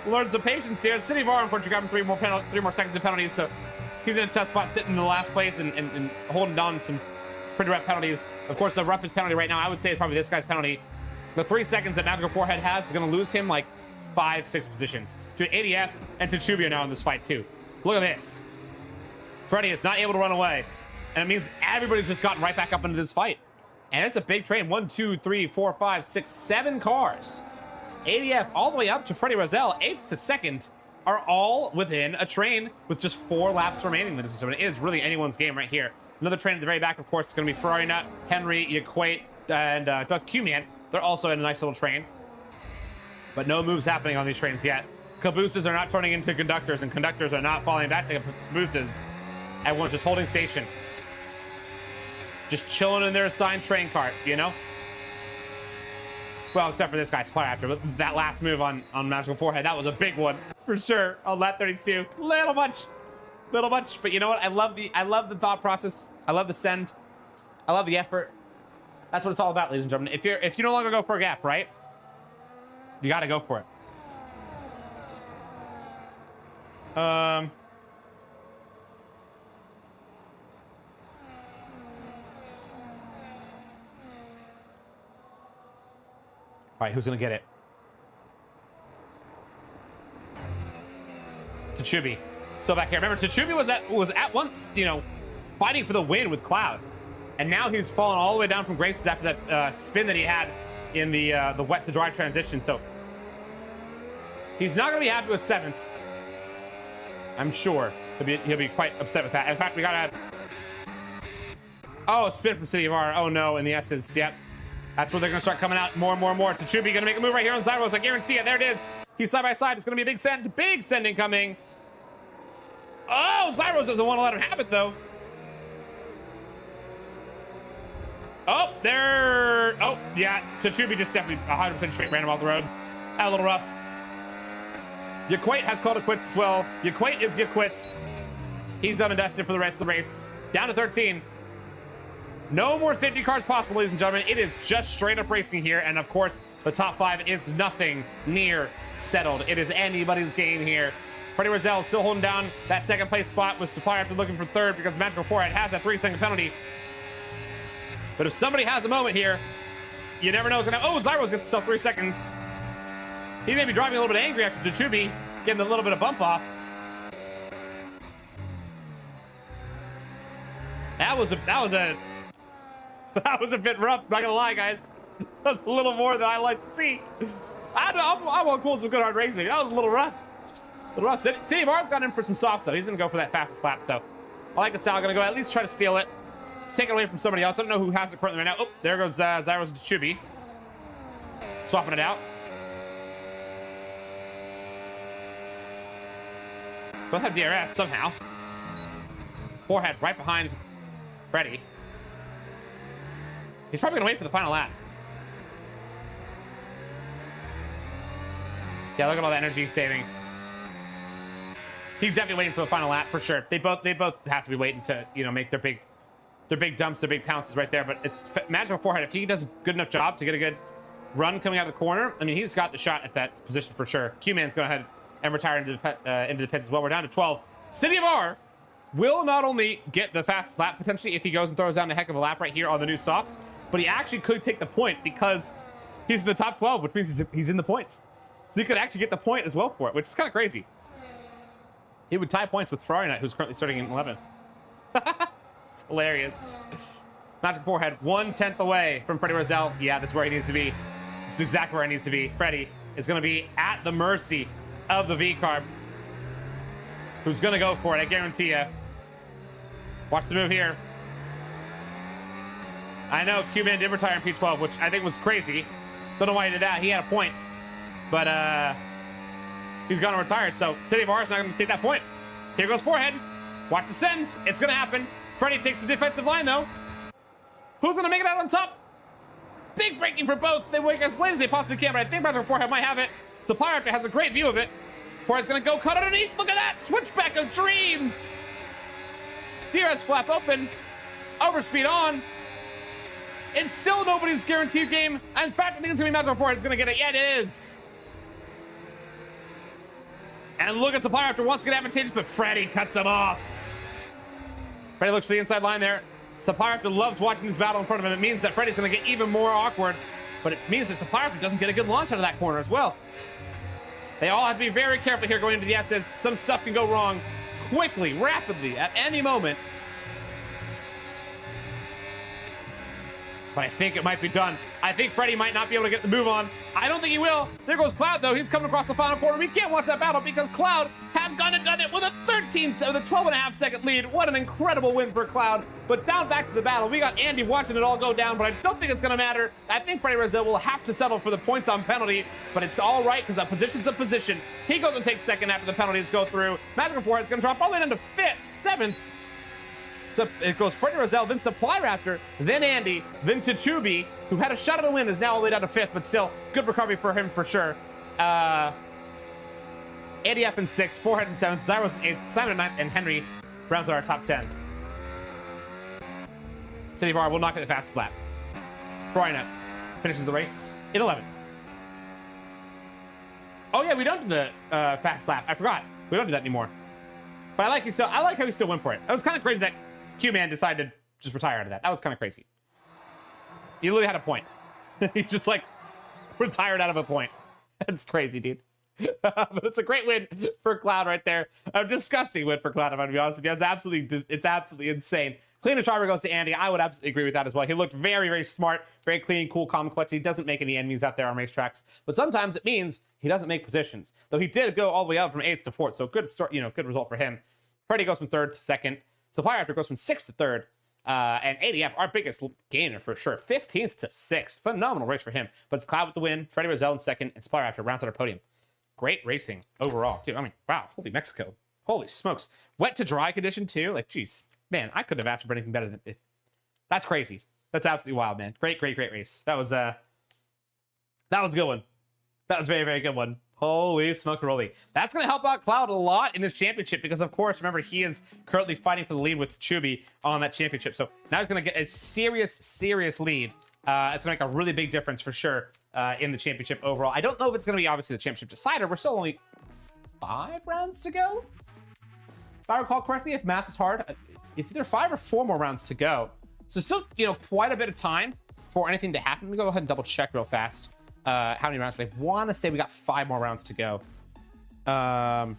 learn some patience here. City of R, unfortunately, got him 3 more seconds of penalties, so he's in a tough spot sitting in the last place and holding down some pretty rough penalties. Of course, the roughest penalty right now, I would say, is probably this guy's penalty. The 3 seconds that Magical Forehead has is going to lose him like 5-6 positions to ADF and to Chubio now in this fight too. Look at this. Freddy is not able to run away, and it means everybody's just gotten right back up into this fight. And it's a big train. 1, 2, 3, 4, 5, 6, 7 cars. ADF all the way up to Freddie Rozelle, 8th to 2nd, are all within a train with just 4 laps remaining. It is really anyone's game right here. Another train at the very back, of course, is going to be Ferrari Nut, Henry, Yaquate, and Q-Man. They're also in a nice little train. But no moves happening on these trains yet. Cabooses are not turning into conductors, and conductors are not falling back to cabooses. Everyone's just holding station. Just chilling in their assigned train cart, you know? Well, except for this guy's Supply Raptor. But that last move on Magical Forehead, that was a big one for sure on lap 32. Little much. But you know what? I love the thought process. I love the send. I love the effort. That's what it's all about, ladies and gentlemen. If you no longer go for a gap, right? You got to go for it. All right, who's going to get it? Tachubi. Still back here. Remember, Tachubi was at once, you know, fighting for the win with Cloud. And now he's fallen all the way down from graces after that spin that he had in the wet to dry transition. So he's not going to be happy with 7th. I'm sure he'll be quite upset with that. In fact, we got a spin from City of R. Oh no, in the S's. Yep. That's where they're going to start coming out more and more and more. Tachubi going to make a move right here on Zyros. I guarantee it. There it is. He's side by side. It's going to be a big send. Big send incoming. Oh, Zyros doesn't want to let him have it, though. Oh, there. Oh, yeah. Tachubi just definitely 100% straight ran him off the road. That a little rough. Yaquate has called it quits as well. Yaquate is Yaquits. He's done and dusted for the rest of the race. Down to 13. No more safety cars possible, ladies and gentlemen. It is just straight up racing here. And of course, the top 5 is nothing near settled. It is anybody's game here. Freddie Rozelle still holding down that 2nd place spot with Supply Raptor looking for 3rd because Magical Forehead has that 3-second penalty. But if somebody has a moment here, you never know what's going to happen. Oh, Zyros gets himself 3 seconds. He may be driving a little bit angry after Tachubi getting a little bit of bump off. That was a bit rough, not gonna lie, guys. That's a little more than I like to see. I want cool some good hard racing. That was a little rough. City of R's got in for some soft, so he's gonna go for that fastest lap. So I like the style. Gonna go at least try to steal it, take it away from somebody else. I don't know who has it currently right now. Oh, there goes Zyros and Tachubi, swapping it out. Both have DRS somehow. Forehead right behind Freddy. He's probably gonna wait for the final lap. Yeah, look at all the energy saving. He's definitely waiting for the final lap for sure. They both have to be waiting to, you know, make their big dumps, their big pounces right there. But it's Magical Forehead. If he does a good enough job to get a good run coming out of the corner, I mean, he's got the shot at that position for sure. Q-Man's going ahead and retire into the pits as well. We're down to 12. City of R will not only get the fastest lap potentially if he goes and throws down a heck of a lap right here on the new softs, but he actually could take the point because he's in the top 12, which means he's in the points. So he could actually get the point as well for it, which is kind of crazy. He would tie points with Ferrari Knight, who's currently starting in 11. It's hilarious. Magic Forehead, 1/10 away from Freddy Roselle. Yeah, that's where he needs to be. This is exactly where he needs to be. Freddy is going to be at the mercy of the V-Carb, who's going to go for it, I guarantee you. Watch the move here. I know Q-Man did retire in P12, which I think was crazy. Don't know why he did that. He had a point. But he's gonna retire, so City of R is not gonna take that point. Here goes Forehead. Watch the send. It's gonna happen. Freddy takes the defensive line though. Who's gonna make it out on top? Big braking for both. They wake as late as they possibly can, but I think Brother Forehead might have it. Supplier Raptor has a great view of it. Forehead's gonna go cut underneath. Look at that switchback of dreams. DRS flap open. Overspeed on. It's still nobody's guaranteed game. In fact, I think it's gonna be Magical Forehead's gonna get it. Yeah, it is. And look at Supplier Raptor wants to get advantageous, but Freddy cuts him off. Freddy looks for the inside line there. Supplier Raptor loves watching this battle in front of him. It means that Freddy's going to get even more awkward, but it means that Supplier Raptor doesn't get a good launch out of that corner as well. They all have to be very careful here going into the S's. Some stuff can go wrong quickly, rapidly, at any moment. But I think it might be done. I think Freddy might not be able to get the move on. I don't think he will. There goes Cloud, though. He's coming across the final corner. We can't watch that battle because Cloud has gone and done it with a 12.5 second lead. What an incredible win for Cloud. But down back to the battle. We got Andy watching it all go down, but I don't think it's going to matter. I think Freddy Roselle will have to settle for the points on penalty, but it's all right because a position's a position. He goes and takes second after the penalties go through. Magical Forehead's going to drop all the way down to 5th, 7th. So it goes Freddy Roselle, then Supply Raptor, then Andy, then Tachubi, who had a shot at a win, is now all the way down to 5th, but still, good recovery for him for sure. Andy F in 6th, Forehead in 7th, Zyros in 8th, Simon in 9th, and Henry rounds out our top 10. City of R will not get the fastest lap. Ferrari finishes the race in 11th. Oh yeah, we don't do the fast lap. I forgot. We don't do that anymore. But I like how he still went for it. That was kind of crazy that Q-Man decided to just retire out of that. That was kind of crazy. He literally had a point. He just like retired out of a point. That's crazy, dude. But it's a great win for Cloud right there. A disgusting win for Cloud, if I'm gonna be honest with you. It's absolutely insane. Cleanest driver goes to Andy. I would absolutely agree with that as well. He looked very, very smart, very clean, cool, calm, collected. He doesn't make any enemies out there on racetracks, but sometimes it means he doesn't make positions. Though he did go all the way up from 8th to 4th, so good start, good result for him. Freddy goes from 3rd to 2nd. Supplier Raptor goes from 6th to 3rd. And ADF, our biggest gainer for sure, 15th to 6th. Phenomenal race for him. But it's Cloud with the win, Freddy Roselle in 2nd, and Supplier Raptor rounds out our podium. Great racing overall, dude. I mean, wow, holy Mexico. Holy smokes. Wet to dry condition too. Like, geez, man, I couldn't have asked for anything better than it. That's crazy. That's absolutely wild, man. Great race. That was a good one. That was a very, very good one. Holy smokeroli. That's going to help out Cloud a lot in this championship because, of course, remember, he is currently fighting for the lead with Chubi on that championship. So now he's going to get a serious lead. It's going to make a really big difference for sure in the championship overall. I don't know if it's going to be, obviously, the championship decider. We're still only 5 rounds to go, if I recall correctly, if math is hard. It's either 5 or 4 more rounds to go. So still, quite a bit of time for anything to happen. Let me go ahead and double check real fast. How many rounds? I want to say we got 5 more rounds to go. Wow.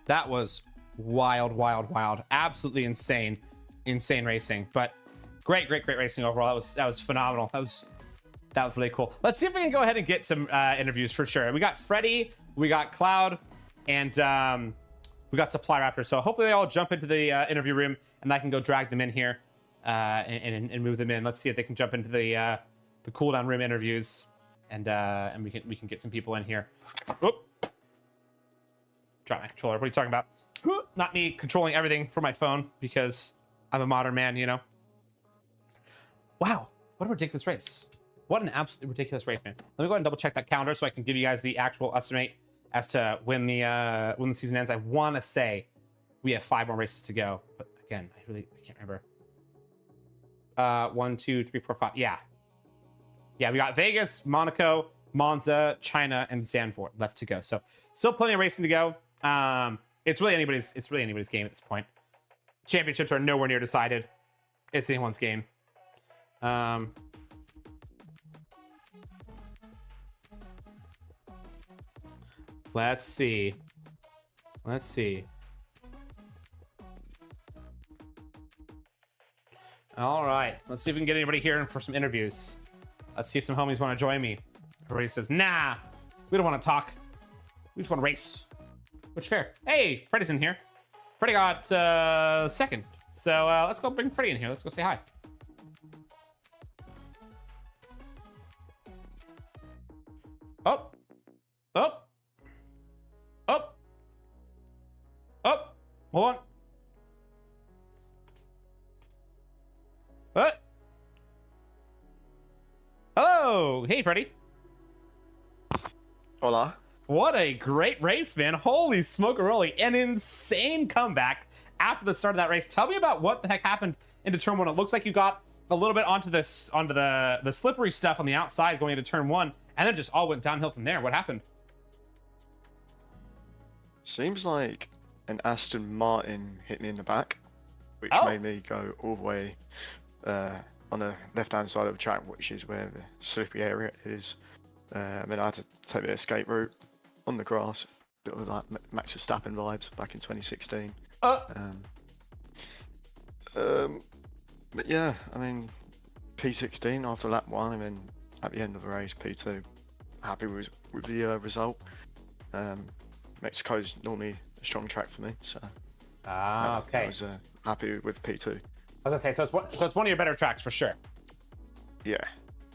That was wild. Absolutely insane racing. But great racing overall. That was phenomenal. That was really cool. Let's see if we can go ahead and get some interviews for sure. We got Freddy, we got Cloud, and we got Supply Raptor. So hopefully they all jump into the interview room and I can go drag them in here. And move them in. Let's see if they can jump into the cooldown room interviews, and we can get some people in here. Oop. Drop my controller. What are you talking about? Not me controlling everything from my phone because I'm a modern man, you know? Wow. What a ridiculous race. What an absolutely ridiculous race, man. Let me go ahead and double check that calendar so I can give you guys the actual estimate as to when the season ends. I want to say we have 5 more races to go, but again, I can't remember. 1, 2, 3, 4, 5. Yeah, we got Vegas, Monaco, Monza, China, and Zandvoort left to go. So still plenty of racing to go. It's really anybody's game at this point. Championships are nowhere near decided. It's anyone's game. Let's see. All right, let's see if we can get anybody here for some interviews. Let's see if some homies want to join me. Everybody says, nah, we don't want to talk. We just want to race. Which fair. Hey, Freddy's in here. Freddy got second. So let's go bring Freddy in here. Let's go say hi. Up. Hold on. What? Hello. Hey, Freddy. Hola. What a great race, man. Holy smokeroli. An insane comeback after the start of that race. Tell me about what the heck happened into turn 1. It looks like you got a little bit onto the slippery stuff on the outside going into turn 1, and then just all went downhill from there. What happened? Seems like an Aston Martin hit me in the back, which made me go all the way on the left-hand side of the track, which is where the slippery area is. And then I had to take the escape route on the grass. Bit of like Max Verstappen vibes back in 2016. But yeah, I mean, P16 after lap 1, and then at the end of the race, P2. Happy with the result. Mexico's normally a strong track for me, so okay. I was happy with P2. I was gonna say, so it's one of your better tracks for sure. Yeah.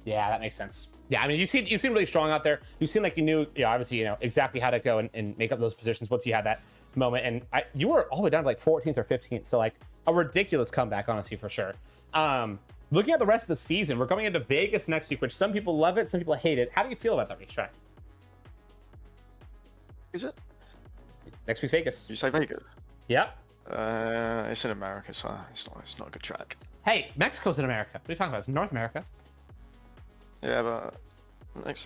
Yeah, that makes sense. Yeah, I mean, you seem really strong out there. You seem like you knew, obviously, exactly how to go and make up those positions once you had that moment. And you were all the way down to like 14th or 15th, so like a ridiculous comeback, honestly, for sure. Looking at the rest of the season, we're going into Vegas next week, which some people love it, some people hate it. How do you feel about that racetrack? Is it? Next week's Vegas. Did you say Vegas? Yeah. It's in America, so it's not a good track. Hey, Mexico's in America. What are you talking about? It's North America. Yeah, but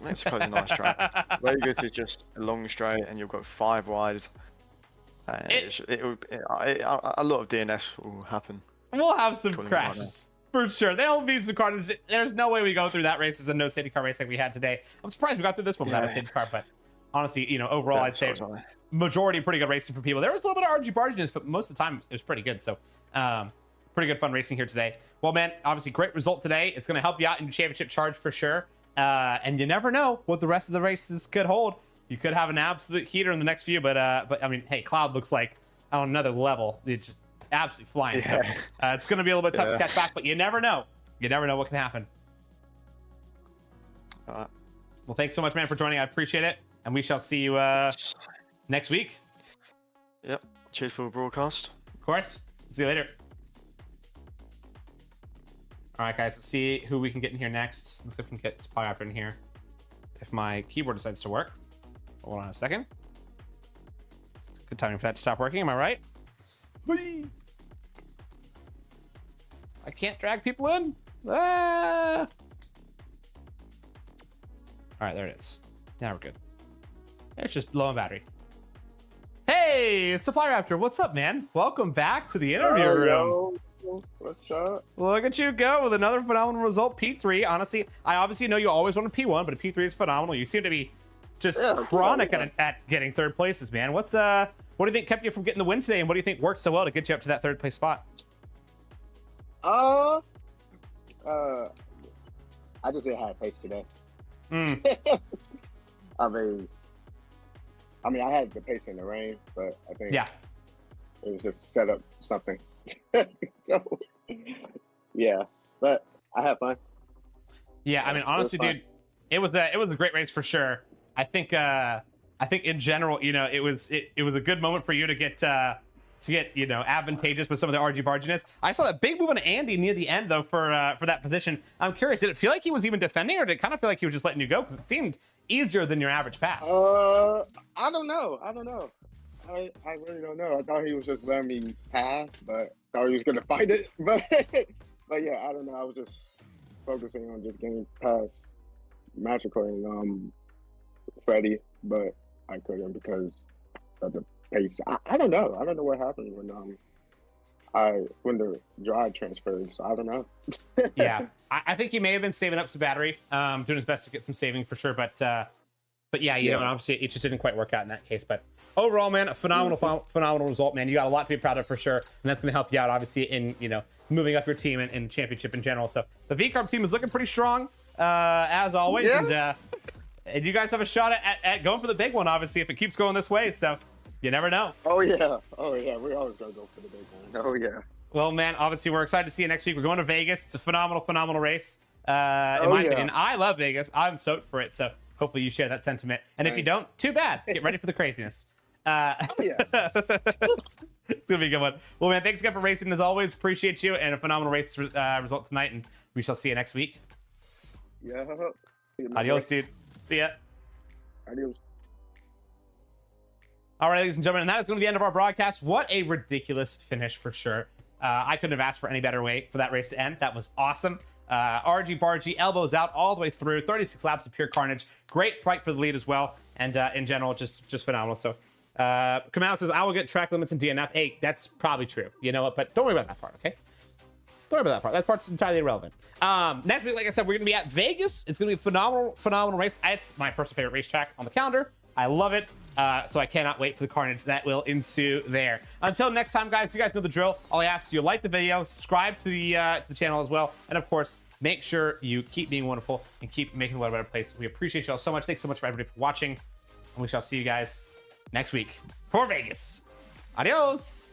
Mexico's a nice track. Vegas is just a long straight, and you've got 5 wides. A lot of DNS will happen. We'll have some crashes for sure. There'll be some cars. There's no way we go through that race as a no safety car race like we had today. I'm surprised we got through this one without a safety car, but honestly, overall, I'd say majority pretty good racing for people. There was a little bit of argy-barginess, but most of the time it was pretty good. So, pretty good fun racing here today. Well, man, obviously great result today. It's going to help you out in your championship charge for sure. And you never know what the rest of the races could hold. You could have an absolute heater in the next few, but I mean, hey, Cloud looks like on another level. It's just absolutely flying. Yeah. So it's going to be a little bit tough to catch back, but you never know. You never know what can happen. Well, thanks so much, man, for joining. I appreciate it. And we shall see you next week. Yep. Cheers for the broadcast. Of course. See you later. All right, guys. Let's see who we can get in here next. Let's see if we can get Spy Raptor in here. If my keyboard decides to work. Hold on a second. Good timing for that to stop working. Am I right? Whee! I can't drag people in. Ah! All right, there it is. Now we're good. It's just low on battery. Hey, it's Supply Raptor. What's up, man? Welcome back to the interview room. What's up? Look at you go with another phenomenal result, P3. Honestly, I obviously know you always want a P1, but a P3 is phenomenal. You seem to be just chronic at getting third places, man. What do you think kept you from getting the win today, and what do you think worked so well to get you up to that third place spot? I just didn't have pace today. I mean, I had the pace in the rain, but I think it was just set up something. So, yeah, but I had fun. Yeah, I mean, honestly, dude, it was a great race for sure. I think I think in general, you know, it was a good moment for you to get you know, advantageous with some of the RG barginess. I saw that big move on Andy near the end though for that position. I'm curious, did it feel like he was even defending, or did it kind of feel like he was just letting you go? Because it seemed easier than your average pass. I don't know. I really don't know. I thought he was just letting me pass, but I thought he was gonna fight it. But yeah, I don't know. I was just focusing on just getting past Magical and Freddy, but I couldn't because of the pace. I don't know. I don't know what happened when the drive transferred. So I don't know. Yeah, I think he may have been saving up some battery, doing his best to get some saving for sure. But yeah, you know, and obviously it just didn't quite work out in that case. But overall, man, a phenomenal result, man. You got a lot to be proud of for sure, and that's going to help you out, obviously, in, you know, moving up your team in the championship in general. So the VCarb team is looking pretty strong, as always, and you guys have a shot at going for the big one, obviously, if it keeps going this way. So you never know. Oh yeah, we always gotta go for the big one. Oh yeah. Well, man, obviously we're excited to see you next week. We're going to Vegas. It's a phenomenal race. In my opinion, I love Vegas. I'm stoked for it. So hopefully you share that sentiment. And if you don't, too bad. Get ready for the craziness. It's gonna be a good one. Well, man, thanks again for racing as always. Appreciate you, and a phenomenal race result tonight. And we shall see you next week. Yeah. Adios, dude. See ya. Adios. All right, ladies and gentlemen, and that is going to be the end of our broadcast. What a ridiculous finish for sure. I couldn't have asked for any better way for that race to end. That was awesome. RG Bargy, elbows out all the way through. 36 laps of pure carnage. Great fight for the lead as well. And in general, just phenomenal. So Kamau says, I will get track limits in DNF. Hey, that's probably true. You know what? But don't worry about that part, okay? Don't worry about that part. That part's entirely irrelevant. Next week, like I said, we're going to be at Vegas. It's going to be a phenomenal race. It's my personal favorite racetrack on the calendar. I love it. So I cannot wait for the carnage that will ensue there. Until next time, guys, you guys know the drill. All I ask is you like the video, subscribe to the channel as well, and of course, make sure you keep being wonderful and keep making the world a better place. We appreciate you all so much. Thanks so much for everybody for watching, and we shall see you guys next week for Vegas. Adios.